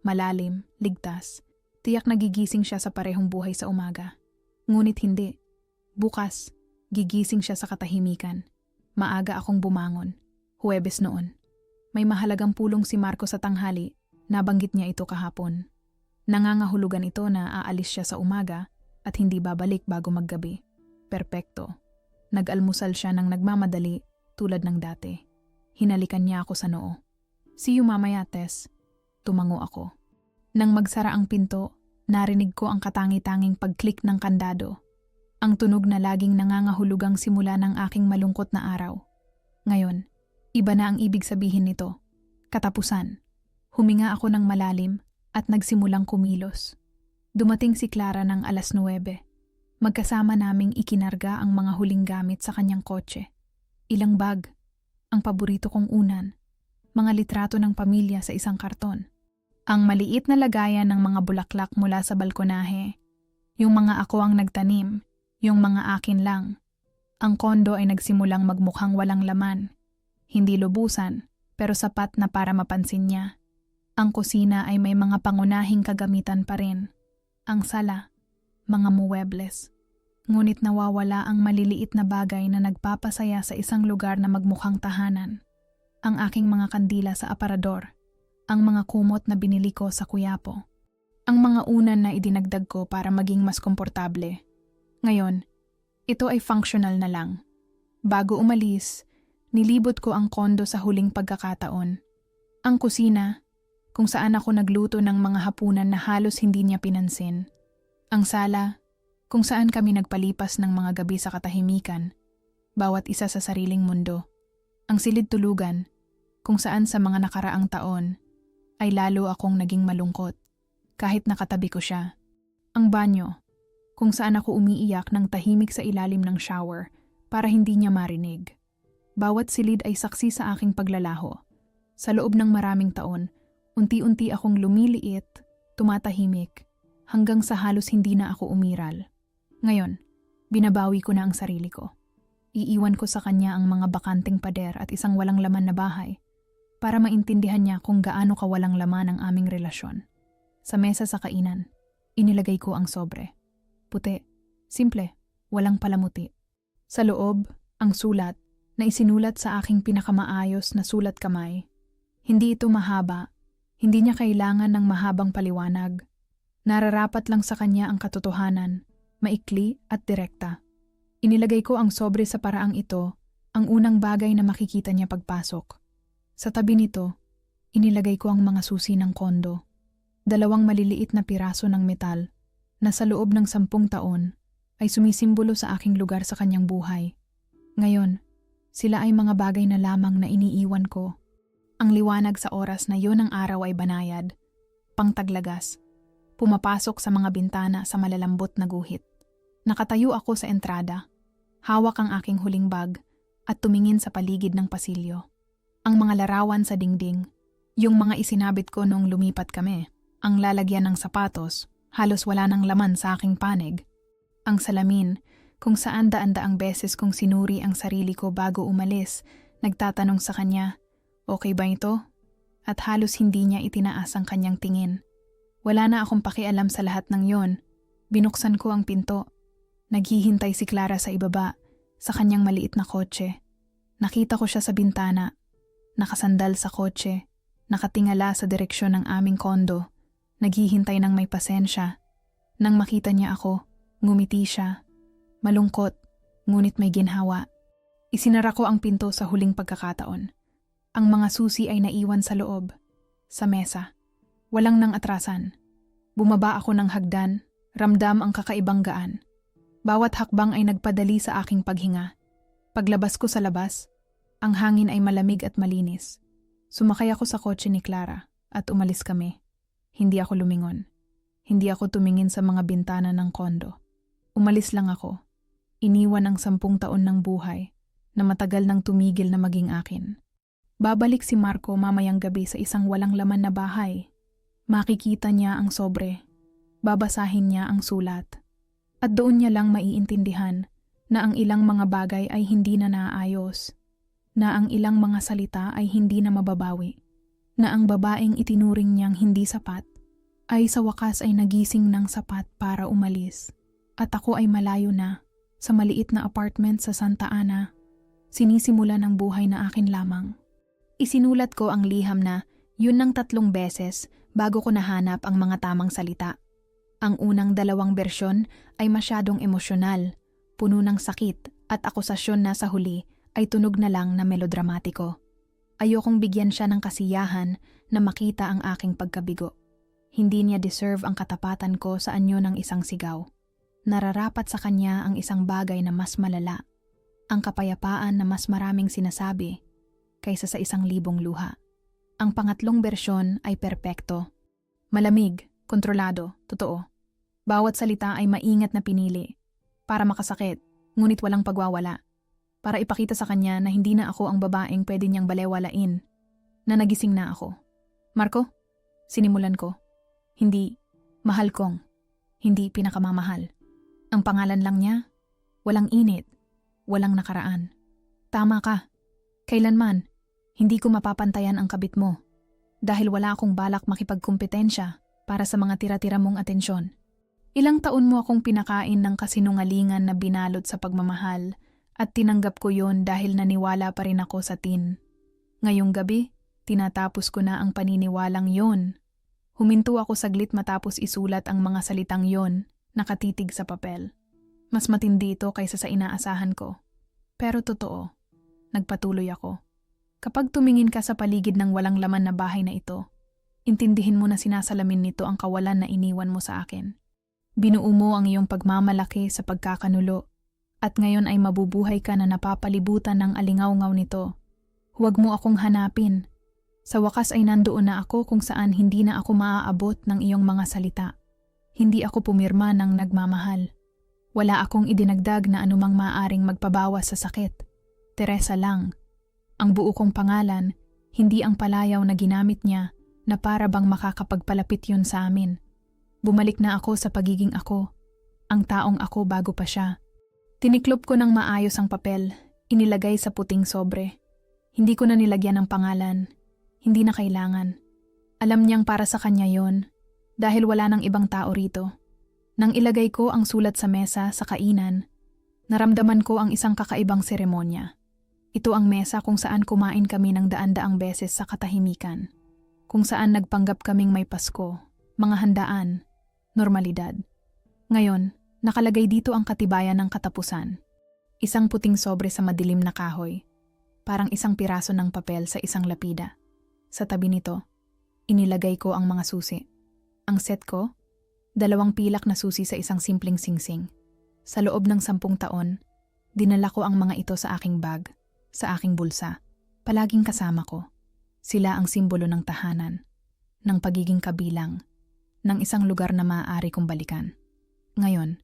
Speaker 1: Malalim, ligtas. Tiyak nagigising siya sa parehong buhay sa umaga. Ngunit hindi. Bukas, gigising siya sa katahimikan. Maaga akong bumangon. Huwebes noon. May mahalagang pulong si Marco sa tanghali. Nabanggit niya ito kahapon. Nangangahulugan ito na aalis siya sa umaga at hindi babalik bago maggabi. Perpekto. Nag-almusal siya ng nagmamadali tulad ng dati. Hinalikan niya ako sa noo. See you mamaya, Tess. Tumango ako. Nang magsara ang pinto, narinig ko ang katangi-tanging pag-click ng kandado. Ang tunog na laging nangangahulugang simula ng aking malungkot na araw. Ngayon, iba na ang ibig sabihin nito. Katapusan. Huminga ako ng malalim at nagsimulang kumilos. Dumating si Clara ng 9:00. Magkasama naming ikinarga ang mga huling gamit sa kanyang kotse. Ilang bag, ang paborito kong unan, mga litrato ng pamilya sa isang karton. Ang maliit na lagayan ng mga bulaklak mula sa balkonahe, yung mga ako ang nagtanim, yung mga akin lang. Ang kondo ay nagsimulang magmukhang walang laman. Hindi lubusan, pero sapat na para mapansin niya. Ang kusina ay may mga pangunahing kagamitan pa rin. Ang sala, mga muwebles. Ngunit nawawala ang maliliit na bagay na nagpapasaya sa isang lugar na magmukhang tahanan. Ang aking mga kandila sa aparador, ang mga kumot na binili ko sa Quiapo, ang mga unan na idinagdag ko para maging mas komportable. Ngayon, ito ay functional na lang. Bago umalis, nilibot ko ang kondo sa huling pagkakataon. Ang kusina, kung saan ako nagluto ng mga hapunan na halos hindi niya pinansin. Ang sala, kung saan kami nagpalipas ng mga gabi sa katahimikan, bawat isa sa sariling mundo. Ang silid tulugan, kung saan sa mga nakaraang taon, ay lalo akong naging malungkot, kahit nakatabi ko siya. Ang banyo, kung saan ako umiiyak ng tahimik sa ilalim ng shower para hindi niya marinig. Bawat silid ay saksi sa aking paglalaho. Sa loob ng maraming taon, unti-unti akong lumiliit, tumatahimik, hanggang sa halos hindi na ako umiral. Ngayon, binabawi ko na ang sarili ko. Iiwan ko sa kanya ang mga bakanting pader at isang walang laman na bahay para maintindihan niya kung gaano kawalang laman ang aming relasyon. Sa mesa sa kainan, inilagay ko ang sobre. Puti, simple, walang palamuti. Sa loob, ang sulat na isinulat sa aking pinakamaayos na sulat kamay. Hindi ito mahaba, hindi niya kailangan ng mahabang paliwanag. Nararapat lang sa kanya ang katotohanan, maikli at direkta. Inilagay ko ang sobre sa paraang ito, ang unang bagay na makikita niya pagpasok. Sa tabi nito, inilagay ko ang mga susi ng kondo. 2 maliliit na piraso ng metal na sa loob ng 10 taon ay sumisimbolo sa aking lugar sa kanyang buhay. Ngayon, sila ay mga bagay na lamang na iniiwan ko. Ang liwanag sa oras na yon ng araw ay banayad, pangtaglagas, pumapasok sa mga bintana sa malalambot na guhit. Nakatayo ako sa entrada, hawak ang aking huling bag at tumingin sa paligid ng pasilyo. Ang mga larawan sa dingding, yung mga isinabit ko noong lumipat kami, ang lalagyan ng sapatos, halos wala nang laman sa aking panig. Ang salamin, kung saan daan-daang beses kong sinuri ang sarili ko bago umalis, nagtatanong sa kanya, okay ba ito? At halos hindi niya itinaas ang kanyang tingin. Wala na akong pakialam sa lahat ng yon. Binuksan ko ang pinto. Naghihintay si Clara sa ibaba, sa kanyang maliit na kotse. Nakita ko siya sa bintana, nakasandal sa kotse, nakatingala sa direksyon ng aming kondo, naghihintay ng may pasensya. Nang makita niya ako, ngumiti siya. Malungkot, ngunit may ginhawa. Isinara ko ang pinto sa huling pagkakataon. Ang mga susi ay naiwan sa loob, sa mesa. Walang nang atrasan. Bumaba ako ng hagdan, ramdam ang kakaibang gaan. Bawat hakbang ay nagpadali sa aking paghinga. Paglabas ko sa labas, ang hangin ay malamig at malinis. Sumakay ako sa kotse ni Clara at umalis kami. Hindi ako lumingon. Hindi ako tumingin sa mga bintana ng kondo. Umalis lang ako. Iniwan ang 10 taon ng buhay na matagal nang tumigil na maging akin. Babalik si Marco mamayang gabi sa isang walang laman na bahay. Makikita niya ang sobre. Babasahin niya ang sulat. At doon niya lang maiintindihan na ang ilang mga bagay ay hindi na naayos, na ang ilang mga salita ay hindi na mababawi, na ang babaeng itinuring niyang hindi sapat ay sa wakas ay nagising ng sapat para umalis. At ako ay malayo na, sa maliit na apartment sa Santa Ana, sinisimula ng buhay na akin lamang. Isinulat ko ang liham na yun ng 3 beses bago ko nahanap ang mga tamang salita. Ang unang 2 bersyon ay masyadong emosyonal, puno ng sakit at akusasyon na sa huli ay tunog na lang na melodramatiko. Ayokong bigyan siya ng kasiyahan na makita ang aking pagkabigo. Hindi niya deserve ang katapatan ko sa anyo ng isang sigaw. Nararapat sa kanya ang isang bagay na mas malala, ang kapayapaan na mas maraming sinasabi kaysa sa 1,000 luha. Ang pangatlong bersyon ay perpekto. Malamig, kontrolado, totoo. Bawat salita ay maingat na pinili. Para makasakit, ngunit walang pagwawala. Para ipakita sa kanya na hindi na ako ang babaeng pwede niyang balewalain. Na nagising na ako. Marco, sinimulan ko. Hindi, mahal kong. Hindi pinakamamahal. Ang pangalan lang niya, walang init, walang nakaraan. Tama ka. Kailanman, hindi ko mapapantayan ang kabit mo. Dahil wala akong balak makipagkumpetensya para sa mga tira-tira mong atensyon. Ilang taon mo akong pinakain ng kasinungalingan na binalot sa pagmamahal at tinanggap ko yon dahil naniwala pa rin ako sa tin. Ngayong gabi, tinatapos ko na ang paniniwalang yon. Huminto ako saglit matapos isulat ang mga salitang yon, nakatitig sa papel. Mas matindi ito kaysa sa inaasahan ko. Pero totoo, nagpatuloy ako. Kapag tumingin ka sa paligid ng walang laman na bahay na ito, intindihin mo na sinasalamin nito ang kawalan na iniwan mo sa akin. Binuo mo ang iyong pagmamalaki sa pagkakanulo, at ngayon ay mabubuhay ka na napapalibutan ng alingaw-ngaw nito. Huwag mo akong hanapin. Sa wakas ay nandoon na ako kung saan hindi na ako maaabot ng iyong mga salita. Hindi ako pumirma ng nagmamahal. Wala akong idinagdag na anumang maaaring magpabawas sa sakit. Teresa lang. Ang buo kong pangalan, hindi ang palayaw na ginamit niya na para bang makakapagpalapit yun sa amin. Bumalik na ako sa pagiging ako, ang taong ako bago pa siya. Tiniklop ko ng maayos ang papel, inilagay sa puting sobre. Hindi ko na nilagyan ng pangalan, hindi na kailangan. Alam niyang para sa kanya yon, dahil wala nang ibang tao rito. Nang ilagay ko ang sulat sa mesa sa kainan, naramdaman ko ang isang kakaibang seremonya. Ito ang mesa kung saan kumain kami ng daan-daang beses sa katahimikan. Kung saan nagpanggap kaming may Pasko, mga handaan, normalidad. Ngayon, nakalagay dito ang katibayan ng katapusan. Isang puting sobre sa madilim na kahoy. Parang isang piraso ng papel sa isang lapida. Sa tabi nito, inilagay ko ang mga susi. Ang set ko, 2 pilak na susi sa isang simpleng singsing. Sa loob ng 10 taon, dinala ko ang mga ito sa aking bag. Sa aking bulsa, palaging kasama ko. Sila ang simbolo ng tahanan, ng pagiging kabilang, ng isang lugar na maaari kong balikan. Ngayon,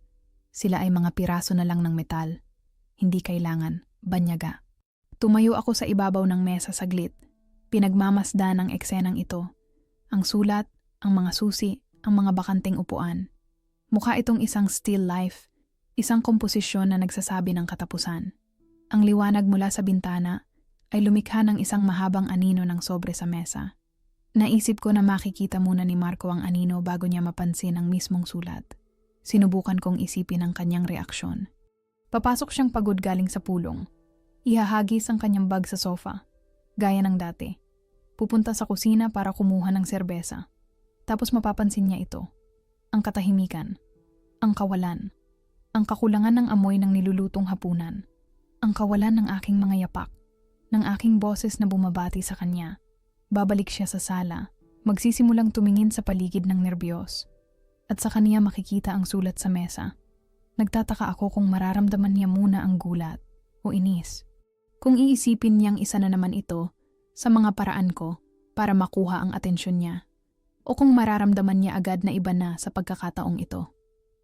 Speaker 1: sila ay mga piraso na lang ng metal. Hindi kailangan, banyaga. Tumayo ako sa ibabaw ng mesa saglit. Pinagmamasdan ang eksenang ito. Ang sulat, ang mga susi, ang mga bakanteng upuan. Mukha itong isang still life, isang komposisyon na nagsasabi ng katapusan. Ang liwanag mula sa bintana ay lumikha ng isang mahabang anino ng sobre sa mesa. Naisip ko na makikita muna ni Marco ang anino bago niya mapansin ang mismong sulat. Sinubukan kong isipin ang kanyang reaksyon. Papasok siyang pagod galing sa pulong. Ihahagis ang kanyang bag sa sofa, gaya ng dati. Pupunta sa kusina para kumuha ng serbesa. Tapos mapapansin niya ito. Ang katahimikan, ang kawalan, ang kakulangan ng amoy ng nilulutong hapunan. Ang kawalan ng aking mga yapak, ng aking boses na bumabati sa kanya. Babalik siya sa sala, magsisimulang tumingin sa paligid ng nerbiyos. At sa kanya makikita ang sulat sa mesa. Nagtataka ako kung mararamdaman niya muna ang gulat o inis. Kung iisipin niyang isa na naman ito sa mga paraan ko para makuha ang atensyon niya. O kung mararamdaman niya agad na iba na sa pagkakataong ito.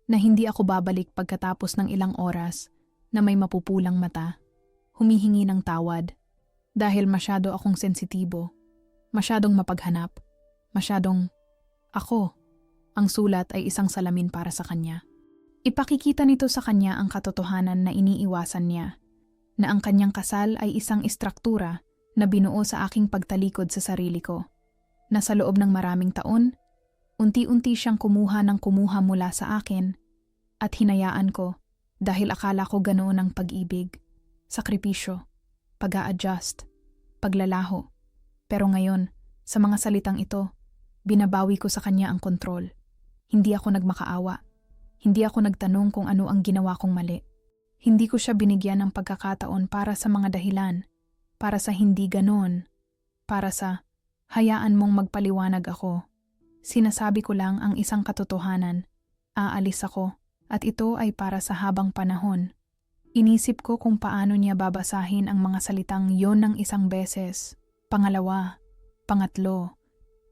Speaker 1: Na hindi ako babalik pagkatapos ng ilang oras na may mapupulang mata, humihingi ng tawad, dahil masyado akong sensitibo, masyadong mapaghanap, masyadong ako. Ang sulat ay isang salamin para sa kanya. Ipakikita nito sa kanya ang katotohanan na iniiwasan niya, na ang kanyang kasal ay isang istruktura na binuo sa aking pagtalikod sa sarili ko, na sa loob ng maraming taon, unti-unti siyang kumuha ng kumuha mula sa akin, at hinayaan ko, dahil akala ko ganoon ang pag-ibig, sakripisyo, pag-a-adjust, paglalaho. Pero ngayon, sa mga salitang ito, binabawi ko sa kanya ang kontrol. Hindi ako nagmakaawa. Hindi ako nagtanong kung ano ang ginawa kong mali. Hindi ko siya binigyan ng pagkakataon para sa mga dahilan, para sa hindi ganon, para sa hayaan mong magpaliwanag ako. Sinasabi ko lang ang isang katotohanan, aalis ako. At ito ay para sa habang panahon. Inisip ko kung paano niya babasahin ang mga salitang yon ng isang beses, pangalawa, pangatlo.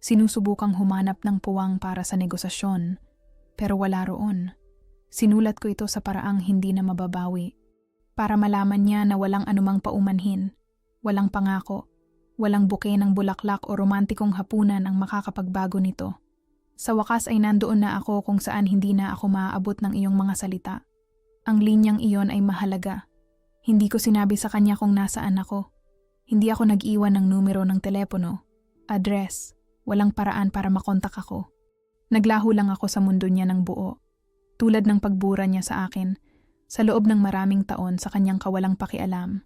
Speaker 1: Sinusubukang humanap ng puwang para sa negosasyon, pero wala roon. Sinulat ko ito sa paraang hindi na mababawi, para malaman niya na walang anumang paumanhin, walang pangako, walang buke ng bulaklak o romantikong hapunan ang makakapagbago nito. Sa wakas ay nandoon na ako kung saan hindi na ako maaabot ng iyong mga salita. Ang linyang iyon ay mahalaga. Hindi ko sinabi sa kanya kung nasaan ako. Hindi ako nag-iwan ng numero ng telepono, address, walang paraan para makontak ako. Naglaho lang ako sa mundo niya ng buo. Tulad ng pagbura niya sa akin, sa loob ng maraming taon sa kanyang kawalang pakialam.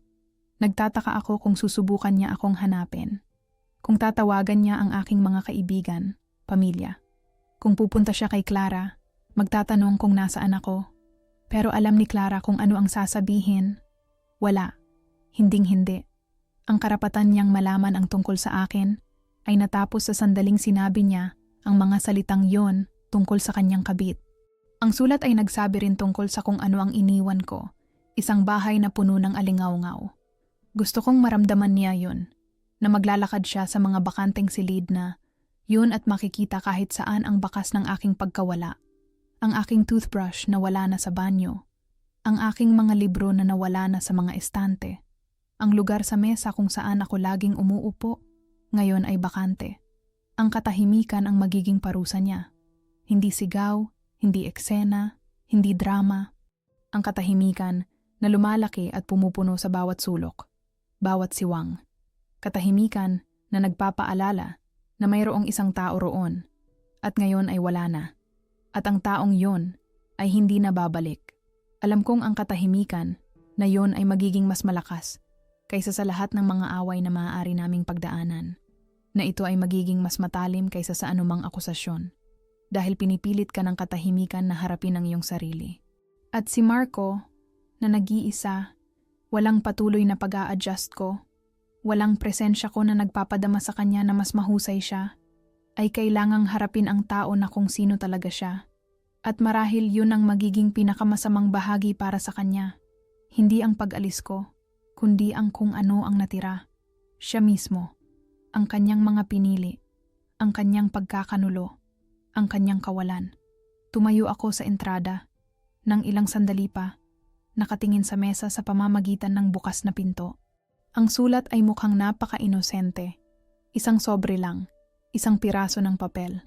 Speaker 1: Nagtataka ako kung susubukan niya akong hanapin. Kung tatawagan niya ang aking mga kaibigan, pamilya. Kung pupunta siya kay Clara, magtatanong kung nasaan ako. Pero alam ni Clara kung ano ang sasabihin. Wala. Hinding-hindi. Ang karapatan niyang malaman ang tungkol sa akin ay natapos sa sandaling sinabi niya ang mga salitang yon tungkol sa kanyang kabit. Ang sulat ay nagsabi rin tungkol sa kung ano ang iniwan ko, isang bahay na puno ng alingaw-ngaw. Gusto kong maramdaman niya yon, na maglalakad siya sa mga bakanteng silid na yun at makikita kahit saan ang bakas ng aking pagkawala. Ang aking toothbrush na wala na sa banyo. Ang aking mga libro na nawala na sa mga estante. Ang lugar sa mesa kung saan ako laging umuupo, ngayon ay bakante. Ang katahimikan ang magiging parusa niya. Hindi sigaw, hindi eksena, hindi drama. Ang katahimikan na lumalaki at pumupuno sa bawat sulok, bawat siwang. Katahimikan na nagpapaalala na mayroong isang tao roon at ngayon ay wala na. At ang taong yon ay hindi na babalik. Alam kong ang katahimikan na yon ay magiging mas malakas kaysa sa lahat ng mga away na maaari naming pagdaanan. Na ito ay magiging mas matalim kaysa sa anumang akusasyon. Dahil pinipilit ka ng katahimikan na harapin ang iyong sarili. At si Marco, na nag-iisa, walang patuloy na pag-a-adjust ko, walang presensya ko na nagpapadama sa kanya na mas mahusay siya, ay kailangang harapin ang tao na kung sino talaga siya. At marahil yun ang magiging pinakamasamang bahagi para sa kanya. Hindi ang pag-alis ko, kundi ang kung ano ang natira. Siya mismo, ang kanyang mga pinili, ang kanyang pagkakanulo, ang kanyang kawalan. Tumayo ako sa entrada, nang ilang sandali pa, nakatingin sa mesa sa pamamagitan ng bukas na pinto. Ang sulat ay mukhang napaka-inosente. Isang sobre lang, isang piraso ng papel.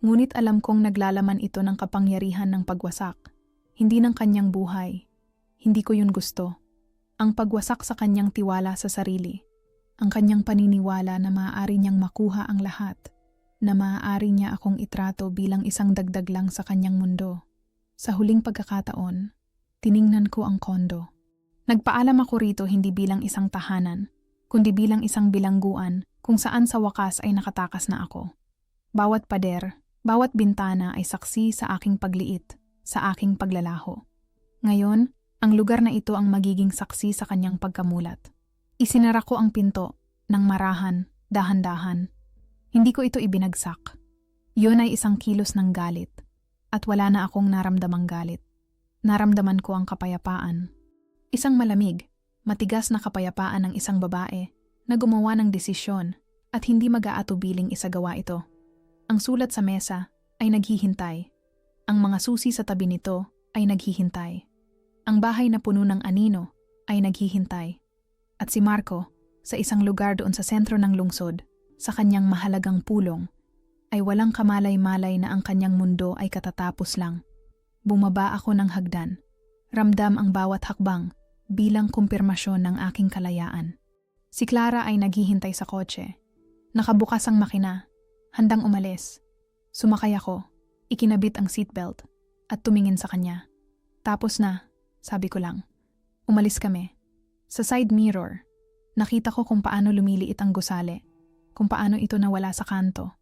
Speaker 1: Ngunit alam kong naglalaman ito ng kapangyarihan ng pagwasak, hindi ng kanyang buhay. Hindi ko yun gusto. Ang pagwasak sa kanyang tiwala sa sarili, ang kanyang paniniwala na maaari niyang makuha ang lahat, na maaari niya akong itrato bilang isang dagdag lang sa kanyang mundo. Sa huling pagkakataon, tiningnan ko ang kondo. Nagpaalam ako rito hindi bilang isang tahanan, kundi bilang isang bilangguan kung saan sa wakas ay nakatakas na ako. Bawat pader, bawat bintana ay saksi sa aking pagliit, sa aking paglalaho. Ngayon, ang lugar na ito ang magiging saksi sa kanyang pagkamulat. Isinara ko ang pinto, ng marahan, dahan-dahan. Hindi ko ito ibinagsak. Yun ay isang kilos ng galit. At wala na akong naramdamang galit. Naramdaman ko ang kapayapaan. Isang malamig, matigas na kapayapaan ng isang babae na gumawa ng desisyon at hindi mag-aatubiling isagawa ito. Ang sulat sa mesa ay naghihintay. Ang mga susi sa tabi nito ay naghihintay. Ang bahay na puno ng anino ay naghihintay. At si Marco, sa isang lugar doon sa sentro ng lungsod, sa kanyang mahalagang pulong, ay walang kamalay-malay na ang kanyang mundo ay katatapos lang. Bumaba ako ng hagdan. Ramdam ang bawat hakbang bilang kumpirmasyon ng aking kalayaan. Si Clara ay naghihintay sa kotse. Nakabukas ang makina, handang umalis. Sumakay ako, ikinabit ang seatbelt, at tumingin sa kanya. Tapos na, sabi ko lang. Umalis kami. Sa side mirror, nakita ko kung paano lumiliit ang gusali, kung paano ito nawala sa kanto,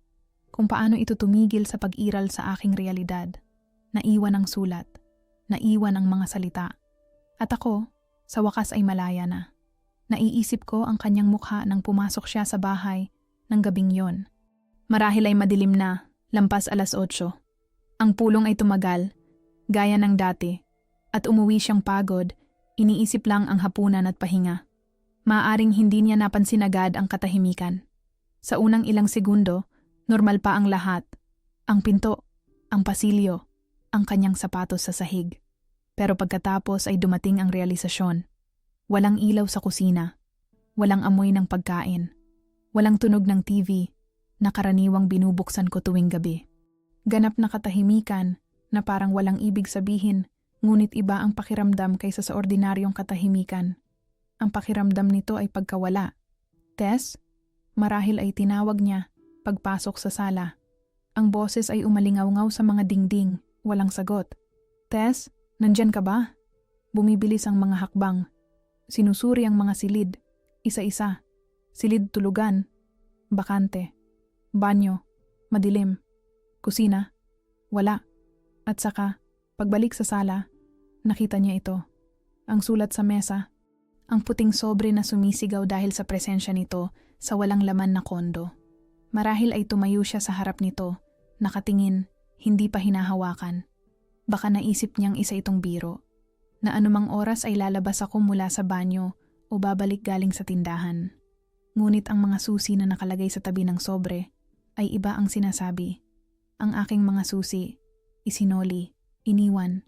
Speaker 1: kung paano ito tumigil sa pag-iral sa aking realidad. Naiwan ang sulat, naiwan ang mga salita. At ako, sa wakas ay malaya na. Naiisip ko ang kanyang mukha nang pumasok siya sa bahay ng gabing yon. Marahil ay madilim na, lampas 8:00. Ang pulong ay tumagal, gaya ng dati, at umuwi siyang pagod, iniisip lang ang hapunan at pahinga. Maaring hindi niya napansin agad ang katahimikan. Sa unang ilang segundo, normal pa ang lahat. Ang pinto, ang pasilyo, ang kanyang sapatos sa sahig. Pero pagkatapos ay dumating ang realisasyon. Walang ilaw sa kusina, walang amoy ng pagkain, walang tunog ng TV na karaniwang binubuksan ko tuwing gabi. Ganap na katahimikan na parang walang ibig sabihin, ngunit iba ang pakiramdam kaysa sa ordinaryong katahimikan. Ang pakiramdam nito ay pagkawala. Tess? Marahil ay tinawag niya pagpasok sa sala. Ang boses ay umalingaw-ngaw sa mga dingding, walang sagot. Tess? Nandyan ka ba? Bumibilis ang mga hakbang. Sinusuri ang mga silid, isa-isa. Silid tulugan, bakante, banyo, madilim, kusina, wala. At saka, pagbalik sa sala, nakita niya ito. Ang sulat sa mesa, Ang puting sobre na sumisigaw dahil sa presensya nito sa walang laman na kondo. Marahil ay tumayo siya sa harap nito, nakatingin, hindi pa hinahawakan. Baka naisip niyang isa itong biro, na anumang oras ay lalabas ako mula sa banyo o babalik galing sa tindahan. Ngunit ang mga susi na nakalagay sa tabi ng sobre ay iba ang sinasabi. Ang aking mga susi, isinoli, iniwan.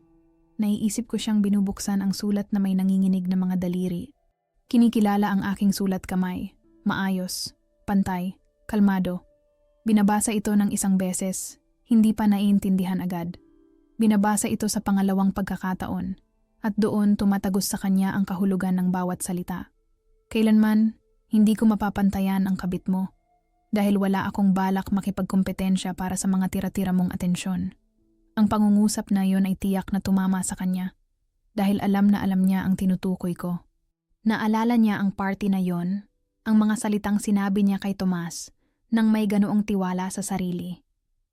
Speaker 1: Naiisip ko siyang binubuksan ang sulat na may nanginginig na mga daliri. Kinikilala ang aking sulat kamay, maayos, pantay, kalmado. Binabasa ito ng isang beses, hindi pa naiintindihan agad. Binabasa ito sa pangalawang pagkakataon, at doon tumatagos sa kanya ang kahulugan ng bawat salita. Kailanman, hindi ko mapapantayan ang kabit mo, dahil wala akong balak makipagkompetensya para sa mga tira-tira mong atensyon. Ang pangungusap na yon ay tiyak na tumama sa kanya, dahil alam na alam niya ang tinutukoy ko. Naalala niya ang party na yon, ang mga salitang sinabi niya kay Tomas, nang may ganoong tiwala sa sarili.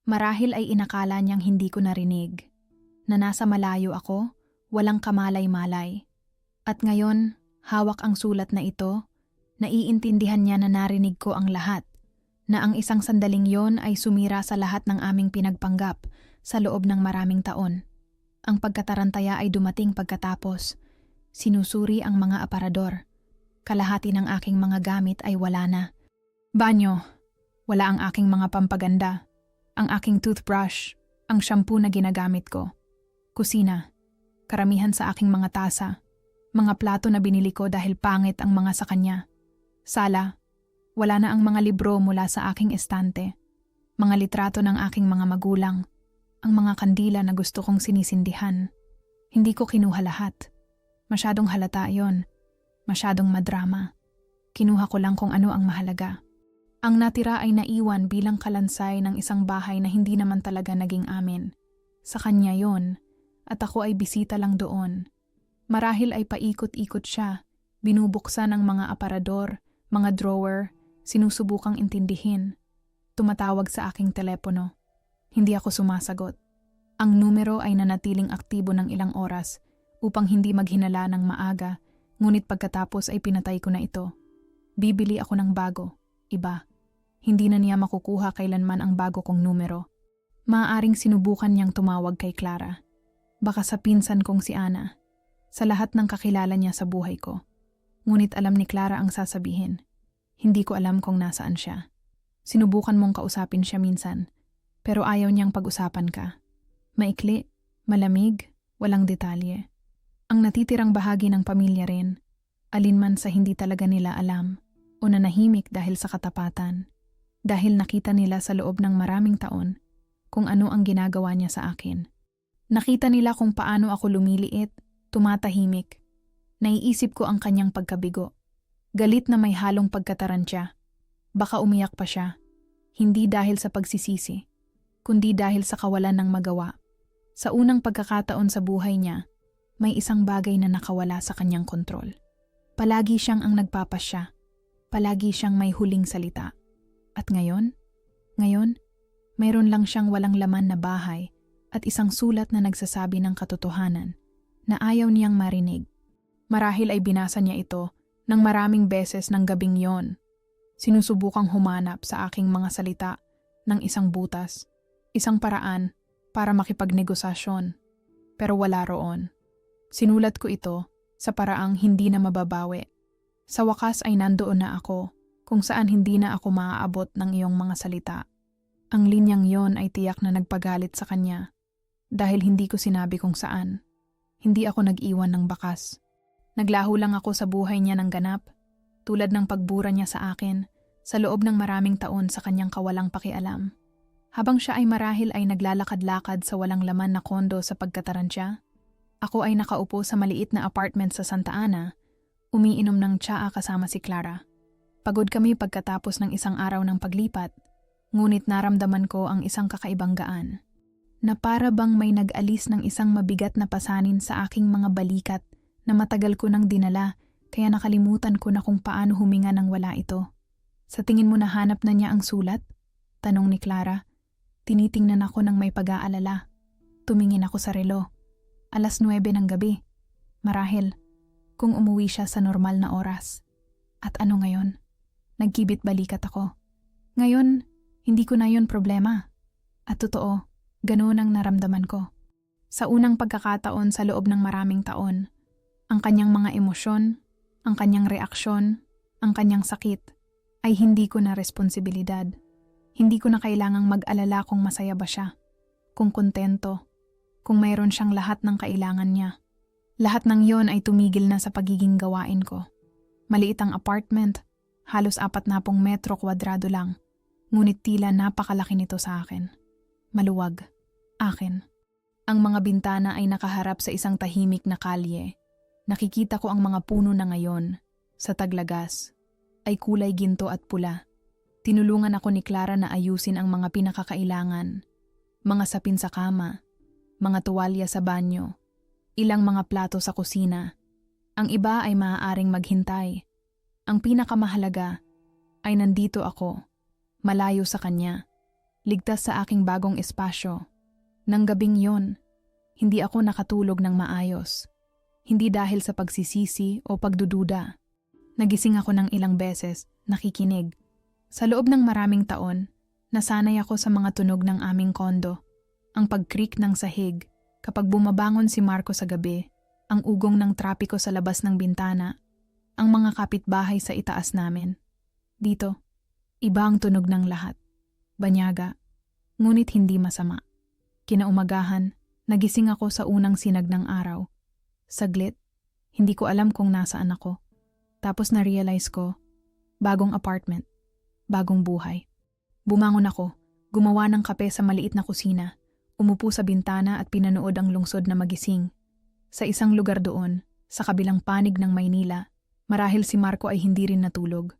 Speaker 1: Marahil ay inakala niyang hindi ko narinig, na nasa malayo ako, walang kamalay-malay. At ngayon, hawak ang sulat na ito, naiintindihan niya na narinig ko ang lahat, na ang isang sandaling yon ay sumira sa lahat ng aming pinagpanggap sa loob ng maraming taon. Ang pagkatarantaya ay dumating pagkatapos. Sinusuri ang mga aparador. Kalahati ng aking mga gamit ay wala na. Banyo, wala ang aking mga pampaganda, ang aking toothbrush, ang shampoo na ginagamit ko. Kusina, karamihan sa aking mga tasa, mga plato na binili ko dahil pangit ang mga sa kanya. Sala, wala na ang mga libro mula sa aking estante, mga litrato ng aking mga magulang, ang mga kandila na gusto kong sinisindihan. Hindi ko kinuha lahat. Masyadong halata yon, masyadong madrama. Kinuha ko lang kung ano ang mahalaga. Ang natira ay naiwan bilang kalansay ng isang bahay na hindi naman talaga naging amin. Sa kanya yon, at ako ay bisita lang doon. Marahil ay paikot-ikot siya, binubuksan ang mga aparador, mga drawer, sinusubukang intindihin. Tumatawag sa aking telepono. Hindi ako sumasagot. Ang numero ay nanatiling aktibo ng ilang oras upang hindi maghinala ng maaga, ngunit pagkatapos ay pinatay ko na ito. Bibili ako ng bago, iba. Hindi na niya makukuha kailanman ang bago kong numero. Maaaring sinubukan niyang tumawag kay Clara. Baka sa pinsan kong si Ana. Sa lahat ng kakilala niya sa buhay ko. Ngunit alam ni Clara ang sasabihin. Hindi ko alam kung nasaan siya. Sinubukan mong kausapin siya minsan, pero ayaw niyang pag-usapan ka. Maikli, malamig, walang detalye. Ang natitirang bahagi ng pamilya rin, alinman sa hindi talaga nila alam o nanahimik dahil sa katapatan. Dahil nakita nila sa loob ng maraming taon kung ano ang ginagawa niya sa akin. Nakita nila kung paano ako lumiliit, tumatahimik. Naiisip ko ang kanyang pagkabigo. Galit na may halong pagkatarantya. Baka umiyak pa siya. Hindi dahil sa pagsisisi, kundi dahil sa kawalan ng magawa. Sa unang pagkakataon sa buhay niya, may isang bagay na nakawala sa kanyang kontrol. Palagi siyang ang nagpapasya. Palagi siyang may huling salita. At ngayon, mayroon lang siyang walang laman na bahay at isang sulat na nagsasabi ng katotohanan na ayaw niyang marinig. Marahil ay binasa niya ito ng maraming beses ng gabing yon. Sinusubukang humanap sa aking mga salita ng isang butas, isang paraan para makipagnegosasyon, pero wala roon. Sinulat ko ito sa paraang hindi na mababawi. Sa wakas ay nandoon na ako kung saan hindi na ako maaabot ng iyong mga salita. Ang linyang yon ay tiyak na nagpagalit sa kanya dahil hindi ko sinabi kung saan. Hindi ako nag-iwan ng bakas. Naglaho lang ako sa buhay niya ng ganap, tulad ng pagbura niya sa akin sa loob ng maraming taon sa kanyang kawalang pakialam. Habang siya ay marahil ay naglalakad-lakad sa walang laman na kondo sa pagkatarantya, ako ay nakaupo sa maliit na apartment sa Santa Ana, umiinom ng tsaa kasama si Clara. Pagod kami pagkatapos ng isang araw ng paglipat, ngunit naramdaman ko ang isang kakaibang gaan. Na para bang may nag-alis ng isang mabigat na pasanin sa aking mga balikat na matagal ko nang dinala, kaya nakalimutan ko na kung paano huminga nang wala ito. Sa tingin mo nahanap na niya ang sulat? Tanong ni Clara. Tinitingnan ako ng may pag-aalala. Tumingin ako sa relo. 9:00 ng gabi. Marahil. kung umuwi siya sa normal na oras. At ano ngayon? Nagkibit balikat ako. Ngayon, hindi ko na yun problema. At totoo, ganoon ang naramdaman ko. Sa unang pagkakataon sa loob ng maraming taon, ang kanyang mga emosyon, ang kanyang reaksyon, ang kanyang sakit, ay hindi ko na responsibilidad. Hindi ko na kailangang mag-alala kung masaya ba siya, kung kontento, kung mayroon siyang lahat ng kailangan niya. Lahat ng yon ay tumigil na sa pagiging gawain ko. Maliit ang apartment, halos 40 metro kwadrado lang, ngunit tila napakalaki nito sa akin. Maluwag, akin. Ang mga bintana ay nakaharap sa isang tahimik na kalye. Nakikita ko ang mga puno na ngayon, sa taglagas, ay kulay ginto at pula. Tinulungan ako ni Clara na ayusin ang mga pinakakailangan, mga sapin sa kama, mga tuwalya sa banyo, ilang mga plato sa kusina. Ang iba ay maaaring maghintay. Ang pinakamahalaga ay nandito ako, malayo sa kanya, ligtas sa aking bagong espasyo. Nang gabing yon, hindi ako nakatulog ng maayos. Hindi dahil sa pagsisisi o pagdududa. Nagising ako ng ilang beses, nakikinig. Sa loob ng maraming taon, nasanay ako sa mga tunog ng aming kondo. Ang pag-creak ng sahig, kapag bumabangon si Marco sa gabi, ang ugong ng trapiko sa labas ng bintana, ang mga kapitbahay sa itaas namin. Dito, iba ang tunog ng lahat. Banyaga, ngunit hindi masama. Kinaumagahan, nagising ako sa unang sinag ng araw. Saglit, hindi ko alam kung nasaan ako. Tapos na-realize ko, bagong apartment, bagong buhay. Bumangon ako, gumawa ng kape sa maliit na kusina, umupo sa bintana at pinanood ang lungsod na magising. Sa isang lugar doon, sa kabilang panig ng Maynila, marahil si Marco ay hindi rin natulog.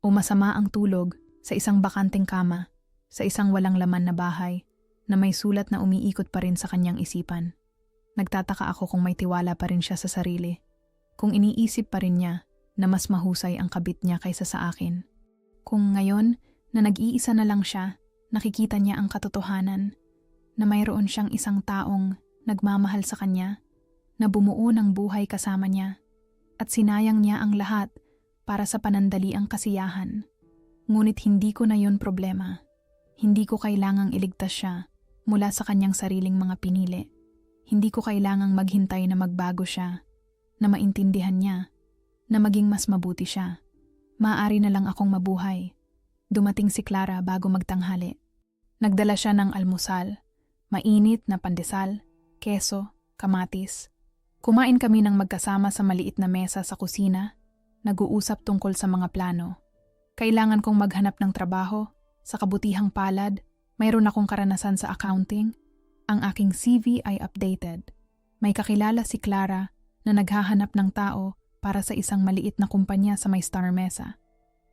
Speaker 1: O masama ang tulog sa isang bakanteng kama, sa isang walang laman na bahay, na may sulat na umiikot pa rin sa kanyang isipan. Nagtataka ako kung may tiwala pa rin siya sa sarili. Kung iniisip pa rin niya na mas mahusay ang kabit niya kaysa sa akin. Kung ngayon na nag-iisa na lang siya, nakikita niya ang katotohanan, na mayroon siyang isang taong nagmamahal sa kanya, na bumuo ng buhay kasama niya, at sinayang niya ang lahat para sa panandaliang kasiyahan. Ngunit hindi ko na yun problema. Hindi ko kailangang iligtas siya mula sa kanyang sariling mga pinili. Hindi ko kailangang maghintay na magbago siya, na maintindihan niya, na maging mas mabuti siya. Maaari na lang akong mabuhay. Dumating si Clara bago magtanghali. Nagdala siya ng almusal, mainit na pandesal, keso, kamatis. Kumain kami ng magkasama sa maliit na mesa sa kusina, nag-uusap tungkol sa mga plano. Kailangan kong maghanap ng trabaho, sa kabutihang palad, mayroon akong karanasan sa accounting. Ang aking CV ay updated. May kakilala si Clara na naghahanap ng tao para sa isang maliit na kumpanya sa may Star Mesa.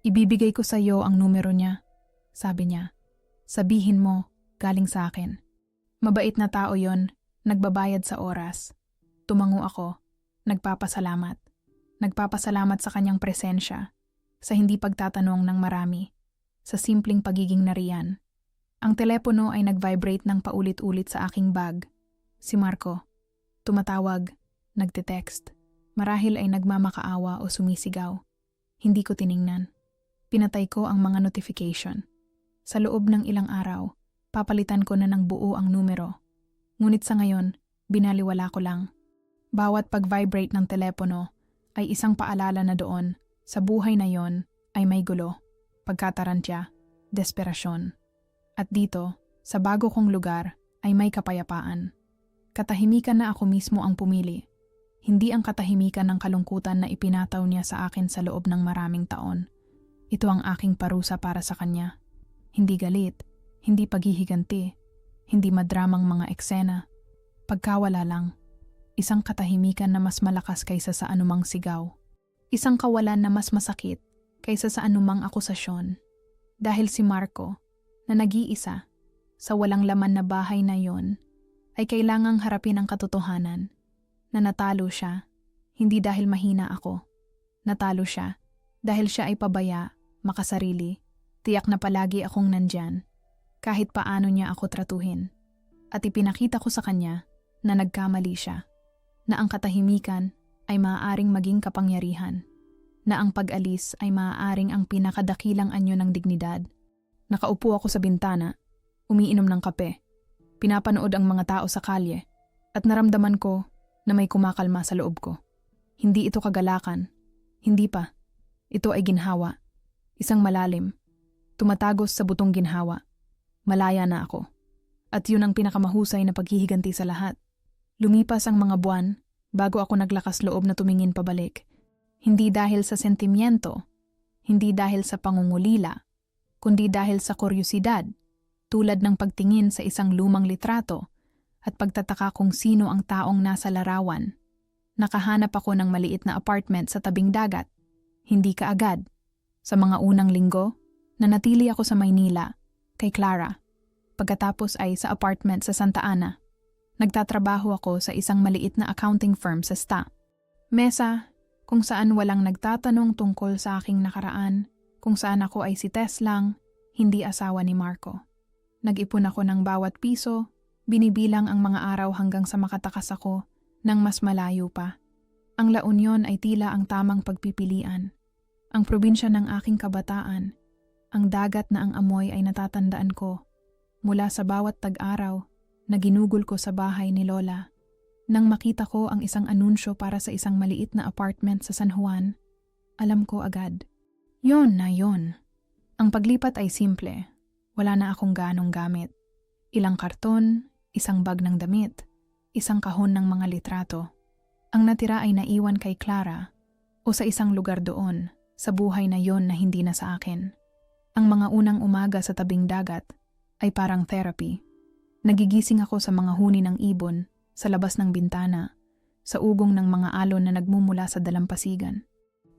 Speaker 1: Ibibigay ko sa iyo ang numero niya, sabi niya. Sabihin mo, galing sa akin. Mabait na tao yon, nagbabayad sa oras. Tumango ako, nagpapasalamat. Nagpapasalamat sa kanyang presensya, sa hindi pagtatanong ng marami, sa simpleng pagiging nariyan. Ang telepono ay nag-vibrate ng paulit-ulit sa aking bag. Si Marco. Tumatawag, nagte-text. Marahil ay nagmamakaawa o sumisigaw. Hindi ko tiningnan. Pinatay ko ang mga notification. Sa loob ng ilang araw, papalitan ko na ng buo ang numero. Ngunit sa ngayon, binaliwala ko lang. Bawat pag-vibrate ng telepono ay isang paalala na doon, sa buhay na yon ay may gulo, pagkatarantya, desperasyon. At dito, sa bago kong lugar, ay may kapayapaan. Katahimikan na ako mismo ang pumili. Hindi ang katahimikan ng kalungkutan na ipinataw niya sa akin sa loob ng maraming taon. Ito ang aking parusa para sa kanya. Hindi galit, hindi paghihiganti, hindi madramang mga eksena. Pagkawala lang. Isang katahimikan na mas malakas kaysa sa anumang sigaw. Isang kawalan na mas masakit kaysa sa anumang akusasyon. Dahil si Marco, na nag-iisa, sa walang laman na bahay na yon, ay kailangang harapin ang katotohanan, na natalo siya, hindi dahil mahina ako. Natalo siya, dahil siya ay pabaya, makasarili, tiyak na palagi akong nandyan, kahit paano niya ako tratuhin. At ipinakita ko sa kanya na nagkamali siya, na ang katahimikan ay maaaring maging kapangyarihan, na ang pag-alis ay maaaring ang pinakadakilang anyo ng dignidad. Nakaupo ako sa bintana, umiinom ng kape, pinapanood ang mga tao sa kalye, at naramdaman ko na may kumakalma sa loob ko. Hindi ito kagalakan, hindi pa. Ito ay ginhawa, isang malalim, tumatagos sa butong ginhawa. Malaya na ako. At yun ang pinakamahusay na paghihiganti sa lahat. Lumipas ang mga buwan bago ako naglakas loob na tumingin pabalik. Hindi dahil sa sentimiento, hindi dahil sa pangungulila, kundi dahil sa kuryosidad, tulad ng pagtingin sa isang lumang litrato at pagtataka kung sino ang taong nasa larawan. Nakahanap ako ng maliit na apartment sa tabing dagat. Hindi kaagad. Sa mga unang linggo, nanatili ako sa Maynila, kay Clara. Pagkatapos ay sa apartment sa Santa Ana. Nagtatrabaho ako sa isang maliit na accounting firm sa STA. Mesa, kung saan walang nagtatanong tungkol sa aking nakaraan, kung saan ako ay si Tess lang, hindi asawa ni Marco. Nag-ipon ako ng bawat piso, binibilang ang mga araw hanggang sa makatakas ako ng mas malayo pa. Ang La Union ay tila ang tamang pagpipilian. Ang probinsya ng aking kabataan, ang dagat na ang amoy ay natatandaan ko. Mula sa bawat tag-araw na ginugol ko sa bahay ni Lola. Nang makita ko ang isang anunsyo para sa isang maliit na apartment sa San Juan, alam ko agad. Yon na yon. Ang paglipat ay simple. Wala na akong ganong gamit. Ilang karton, isang bag ng damit, isang kahon ng mga litrato. Ang natira ay naiwan kay Clara o sa isang lugar doon, sa buhay na yon na hindi na sa akin. Ang mga unang umaga sa tabing dagat ay parang therapy. Nagigising ako sa mga huni ng ibon, sa labas ng bintana, sa ugong ng mga alon na nagmumula sa dalampasigan.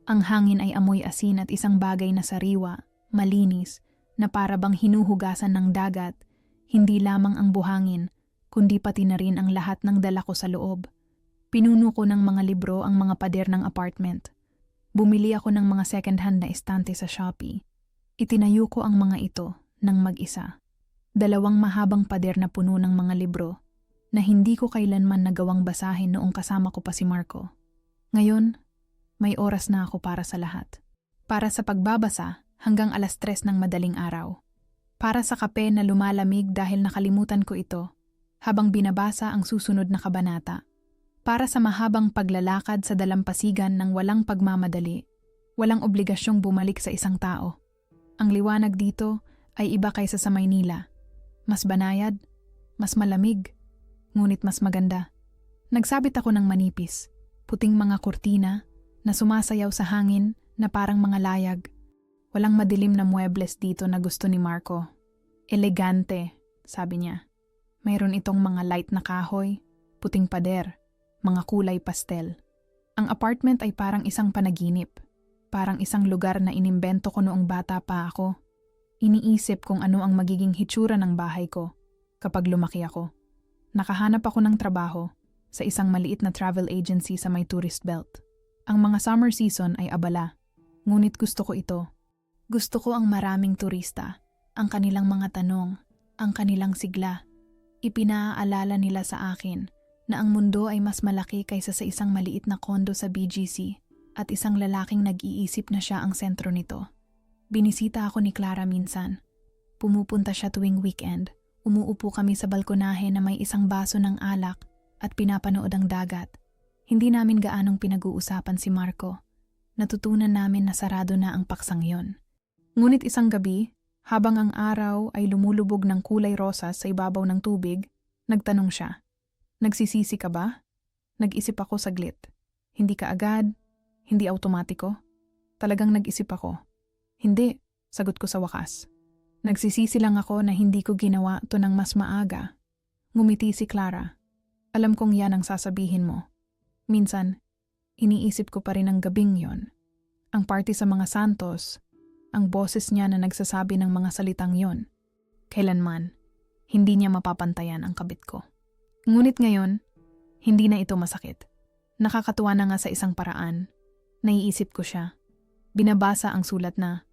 Speaker 1: Ang hangin ay amoy asin at isang bagay na sariwa, malinis, na para bang hinuhugasan ng dagat, hindi lamang ang buhangin, kundi pati na rin ang lahat ng dala ko sa loob. Pinuno ko ng mga libro ang mga pader ng apartment. Bumili ako ng mga second-hand na estante sa Shopee. Itinayo ko ang mga ito ng mag-isa. 2 mahabang pader na puno ng mga libro na hindi ko kailanman nagawang basahin noong kasama ko pa si Marco. Ngayon, may oras na ako para sa lahat. Para sa pagbabasa hanggang 3:00 ng madaling araw. Para sa kape na lumalamig dahil nakalimutan ko ito habang binabasa ang susunod na kabanata. Para sa mahabang paglalakad sa dalampasigan ng walang pagmamadali, walang obligasyong bumalik sa isang tao. Ang liwanag dito ay iba kaysa sa Maynila. Mas banayad, mas malamig, ngunit mas maganda. Nagsabit ako ng manipis, puting mga kurtina na sumasayaw sa hangin na parang mga layag. Walang madilim na muebles dito na gusto ni Marco. Elegante, sabi niya. Mayroon itong mga light na kahoy, puting pader, mga kulay pastel. Ang apartment ay parang isang panaginip, parang isang lugar na inimbento ko noong bata pa ako. Iniisip kung ano ang magiging hitsura ng bahay ko kapag lumaki ako. Nakahanap ako ng trabaho sa isang maliit na travel agency sa may tourist belt. Ang mga summer season ay abala, ngunit gusto ko ito. Gusto ko ang maraming turista, ang kanilang mga tanong, ang kanilang sigla. Ipinaaalala nila sa akin na ang mundo ay mas malaki kaysa sa isang maliit na kondo sa BGC at isang lalaking nag-iisip na siya ang sentro nito. Binisita ako ni Clara minsan. Pumupunta siya tuwing weekend. Umuupo kami sa balkonahe na may isang baso ng alak at pinapanood ang dagat. Hindi namin gaanong pinag-uusapan si Marco. Natutunan namin na sarado na ang paksang yon. Ngunit isang gabi, habang ang araw ay lumulubog ng kulay rosas sa ibabaw ng tubig, nagtanong siya, "Nagsisisi ka ba?" Nag-isip ako saglit. Hindi ka agad, hindi automatiko. Talagang nag-isip ako. Hindi, sagot ko sa wakas. Nagsisisi lang ako na hindi ko ginawa to ng mas maaga. Ngumiti si Clara. Alam kong yan ang sasabihin mo. Minsan, iniisip ko pa rin ang gabing yon. Ang party sa mga Santos, ang boses niya na nagsasabi ng mga salitang yon. Kailanman, hindi niya mapapantayan ang kabit ko. Ngunit ngayon, hindi na ito masakit. Nakakatuwa na nga sa isang paraan. Naiisip ko siya. Binabasa ang sulat na,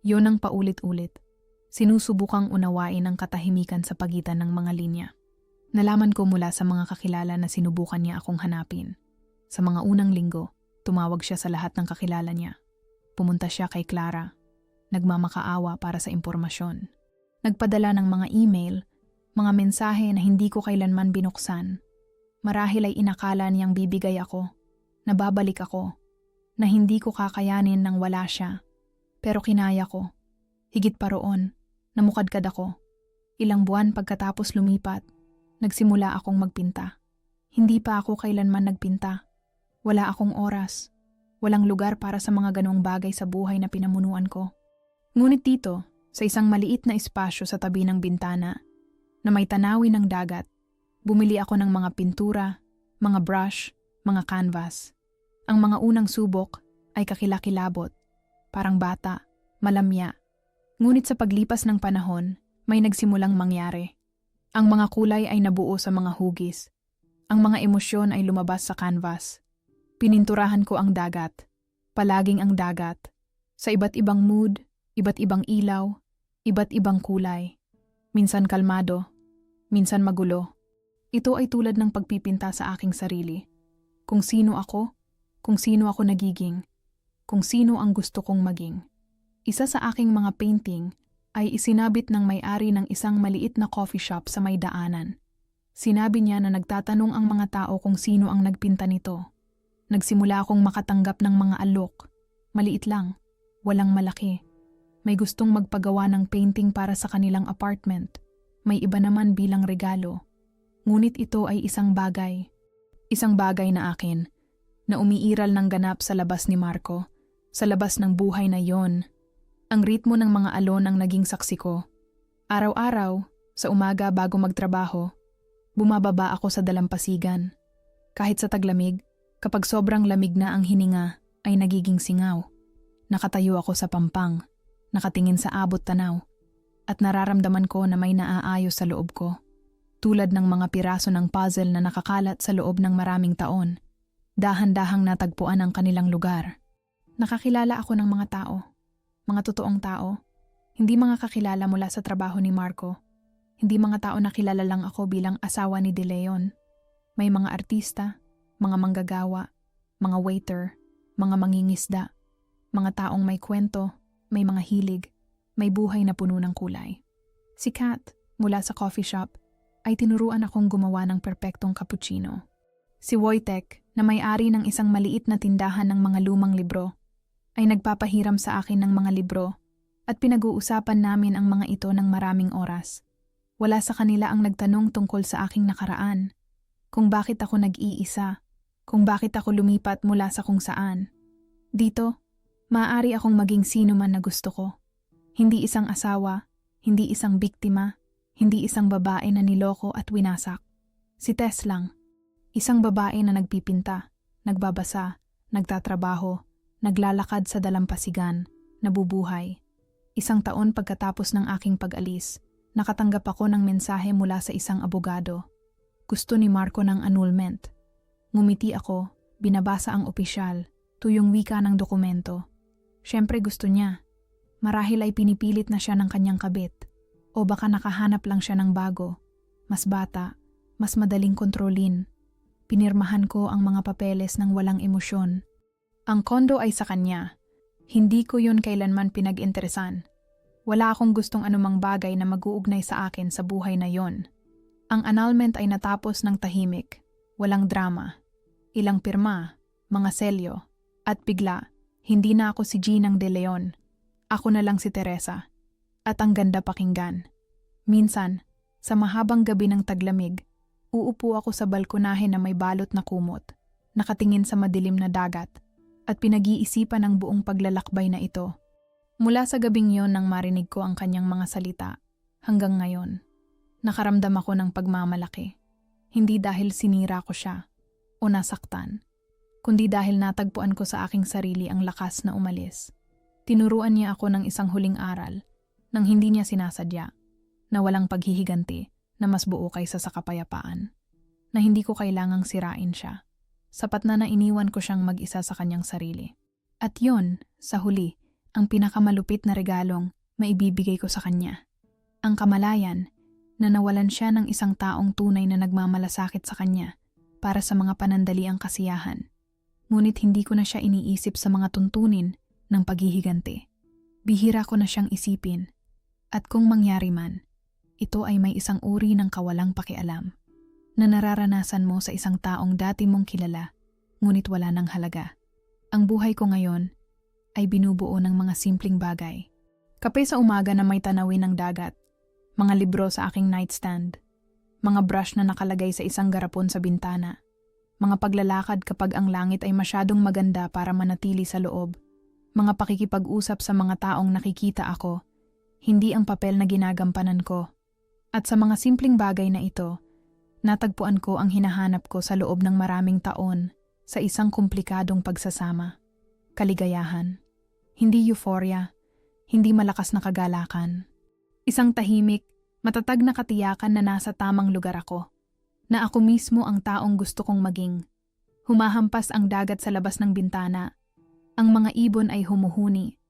Speaker 1: yon ang paulit-ulit. Sinusubukang unawain ang katahimikan sa pagitan ng mga linya. Nalaman ko mula sa mga kakilala na sinubukan niya akong hanapin. Sa mga unang linggo, tumawag siya sa lahat ng kakilala niya. Pumunta siya kay Clara, nagmamakaawa para sa impormasyon. Nagpadala ng mga email, mga mensahe na hindi ko kailanman binuksan. Marahil ay inakala niyang bibigay ako, na babalik ako, na hindi ko kakayanin nang wala siya. Pero kinaya ko. Higit pa roon, namukadkad ako. Ilang buwan pagkatapos lumipat, nagsimula akong magpinta. Hindi pa ako kailanman nagpinta. Wala akong oras. Walang lugar para sa mga ganong bagay sa buhay na pinamunuan ko. Ngunit dito, sa isang maliit na espasyo sa tabi ng bintana, na may tanawin ng dagat, bumili ako ng mga pintura, mga brush, mga canvas. Ang mga unang subok ay kakilakilabot, parang bata, malamya. Ngunit sa paglipas ng panahon, may nagsimulang mangyari. Ang mga kulay ay nabuo sa mga hugis. Ang mga emosyon ay lumabas sa canvas. Pininturahan ko ang dagat. Palaging ang dagat. Sa iba't ibang mood, iba't ibang ilaw, iba't ibang kulay. Minsan kalmado, minsan magulo. Ito ay tulad ng pagpipinta sa aking sarili. Kung sino ako nagiging, kung sino ang gusto kong maging. Isa sa aking mga painting ay isinabit ng may-ari ng isang maliit na coffee shop sa may daanan. Sinabi niya na nagtatanong ang mga tao kung sino ang nagpinta nito. Nagsimula akong makatanggap ng mga alok. Maliit lang, walang malaki. May gustong magpagawa ng painting para sa kanilang apartment. May iba naman bilang regalo. Ngunit ito ay isang bagay. Isang bagay na akin, na umiiral ng ganap sa labas ni Marco, sa labas ng buhay na yon. Ang ritmo ng mga alon ang naging saksi ko. Araw-araw, sa umaga bago magtrabaho, bumababa ako sa dalampasigan. Kahit sa taglamig, kapag sobrang lamig na ang hininga, ay nagiging singaw. Nakatayo ako sa pampang, nakatingin sa abot tanaw, at nararamdaman ko na may naaayos sa loob ko. Tulad ng mga piraso ng puzzle na nakakalat sa loob ng maraming taon, dahan-dahang natagpuan ang kanilang lugar. Nakakilala ako ng mga tao. Mga totoong tao, hindi mga kakilala mula sa trabaho ni Marco. Hindi mga tao na kilala lang ako bilang asawa ni De Leon. May mga artista, mga manggagawa, mga waiter, mga mangingisda, mga taong may kwento, may mga hilig, may buhay na puno ng kulay. Si Kat, mula sa coffee shop, ay tinuruan akong gumawa ng perpektong cappuccino. Si Wojtek, na may-ari ng isang maliit na tindahan ng mga lumang libro, ay nagpapahiram sa akin ng mga libro at pinag-uusapan namin ang mga ito ng maraming oras. Wala sa kanila ang nagtanong tungkol sa aking nakaraan, kung bakit ako nag-iisa, kung bakit ako lumipat mula sa kung saan. Dito, maaari akong maging sino man na gusto ko. Hindi isang asawa, hindi isang biktima, hindi isang babae na niloko at winasak. Si Tess lang, isang babae na nagpipinta, nagbabasa, nagtatrabaho, naglalakad sa dalampasigan, nabubuhay. Isang taon pagkatapos ng aking pag-alis, nakatanggap ako ng mensahe mula sa isang abogado. Gusto ni Marco ng annulment. Ngumiti ako, binabasa ang opisyal, tuyong wika ng dokumento. Siyempre gusto niya. Marahil ay pinipilit na siya ng kanyang kabit. O baka nakahanap lang siya ng bago. Mas bata, mas madaling kontrolin. Pinirmahan ko ang mga papeles ng walang emosyon. Ang kondo ay sa kanya. Hindi ko yun kailanman pinag-interesan. Wala akong gustong anumang bagay na mag-uugnay sa akin sa buhay na yon. Ang annulment ay natapos ng tahimik, walang drama. Ilang pirma, mga selyo, at bigla, hindi na ako si Ginang De Leon. Ako na lang si Teresa. At ang ganda pakinggan. Minsan, sa mahabang gabi ng taglamig, uupo ako sa balkonahe na may balot na kumot, nakatingin sa madilim na dagat, at pinag-iisipan ang buong paglalakbay na ito. Mula sa gabing yon nang marinig ko ang kanyang mga salita, hanggang ngayon, nakaramdam ako ng pagmamalaki. Hindi dahil sinira ko siya o nasaktan, kundi dahil natagpuan ko sa aking sarili ang lakas na umalis. Tinuruan niya ako ng isang huling aral nang hindi niya sinasadya, na walang paghihiganti na mas buo kaysa sa kapayapaan, na hindi ko kailangang sirain siya. Sapat na iniwan ko siyang mag-isa sa kanyang sarili. At yon, sa huli, ang pinakamalupit na regalong maibibigay ko sa kanya. Ang kamalayan na nawalan siya ng isang taong tunay na nagmamalasakit sa kanya para sa mga panandaliang kasiyahan. Ngunit hindi ko na siya iniisip sa mga tuntunin ng paghihiganti. Bihira ko na siyang isipin. At kung mangyari man, ito ay may isang uri ng kawalang pakialam na nararanasan mo sa isang taong dati mong kilala, ngunit wala ng halaga. Ang buhay ko ngayon ay binubuo ng mga simpleng bagay. Kape sa umaga na may tanawin ng dagat, mga libro sa aking nightstand, mga brush na nakalagay sa isang garapon sa bintana, mga paglalakad kapag ang langit ay masyadong maganda para manatili sa loob, mga pakikipag-usap sa mga taong nakikita ako, hindi ang papel na ginagampanan ko. At sa mga simpleng bagay na ito, natagpuan ko ang hinahanap ko sa loob ng maraming taon sa isang komplikadong pagsasama. Kaligayahan. Hindi euphoria, hindi malakas na kagalakan. Isang tahimik, matatag na katiyakan na nasa tamang lugar ako, na ako mismo ang taong gusto kong maging. Humahampas ang dagat sa labas ng bintana, ang mga ibon ay humuhuni,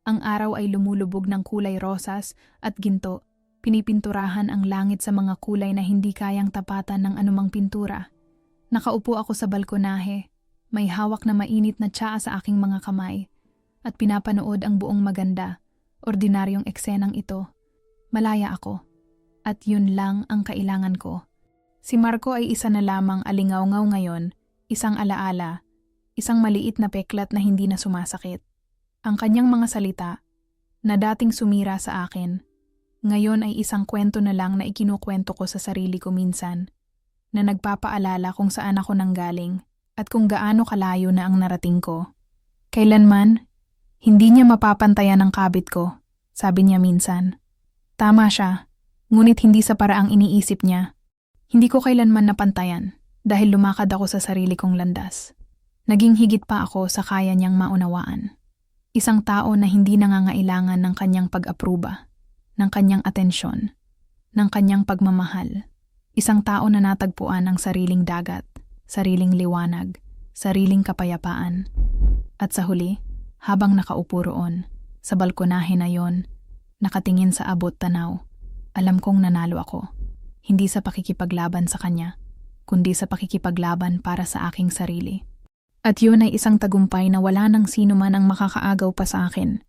Speaker 1: ang araw ay lumulubog ng kulay rosas at ginto, pinipinturahan ang langit sa mga kulay na hindi kayang tapatan ng anumang pintura. Nakaupo ako sa balkonahe, may hawak na mainit na tsaa sa aking mga kamay, at pinapanood ang buong maganda, ordinaryong eksenang ito. Malaya ako, at yun lang ang kailangan ko. Si Marco ay isa na lamang alingaw-ngaw ngayon, isang alaala, isang maliit na peklat na hindi na sumasakit. Ang kanyang mga salita, na dating sumira sa akin, ngayon ay isang kwento na lang na ikinukwento ko sa sarili ko minsan, na nagpapaalala kung saan ako nanggaling at kung gaano kalayo na ang narating ko. Kailanman, hindi niya mapapantayan ang kabit ko, sabi niya minsan. Tama siya, ngunit hindi sa paraang iniisip niya. Hindi ko kailanman napantayan dahil lumakad ako sa sarili kong landas. Naging higit pa ako sa kaya niyang maunawaan. Isang tao na hindi nangangailangan ng kanyang pag-apruba, ng kanyang atensyon, ng kanyang pagmamahal. Isang tao na natagpuan ang sariling dagat, sariling liwanag, sariling kapayapaan. At sa huli, habang nakaupo roon, sa balkonahe na yon, nakatingin sa abot tanaw, alam kong nanalo ako. Hindi sa pakikipaglaban sa kanya, kundi sa pakikipaglaban para sa aking sarili. At yun ay isang tagumpay na wala nang sino man ang makakaagaw pa sa akin.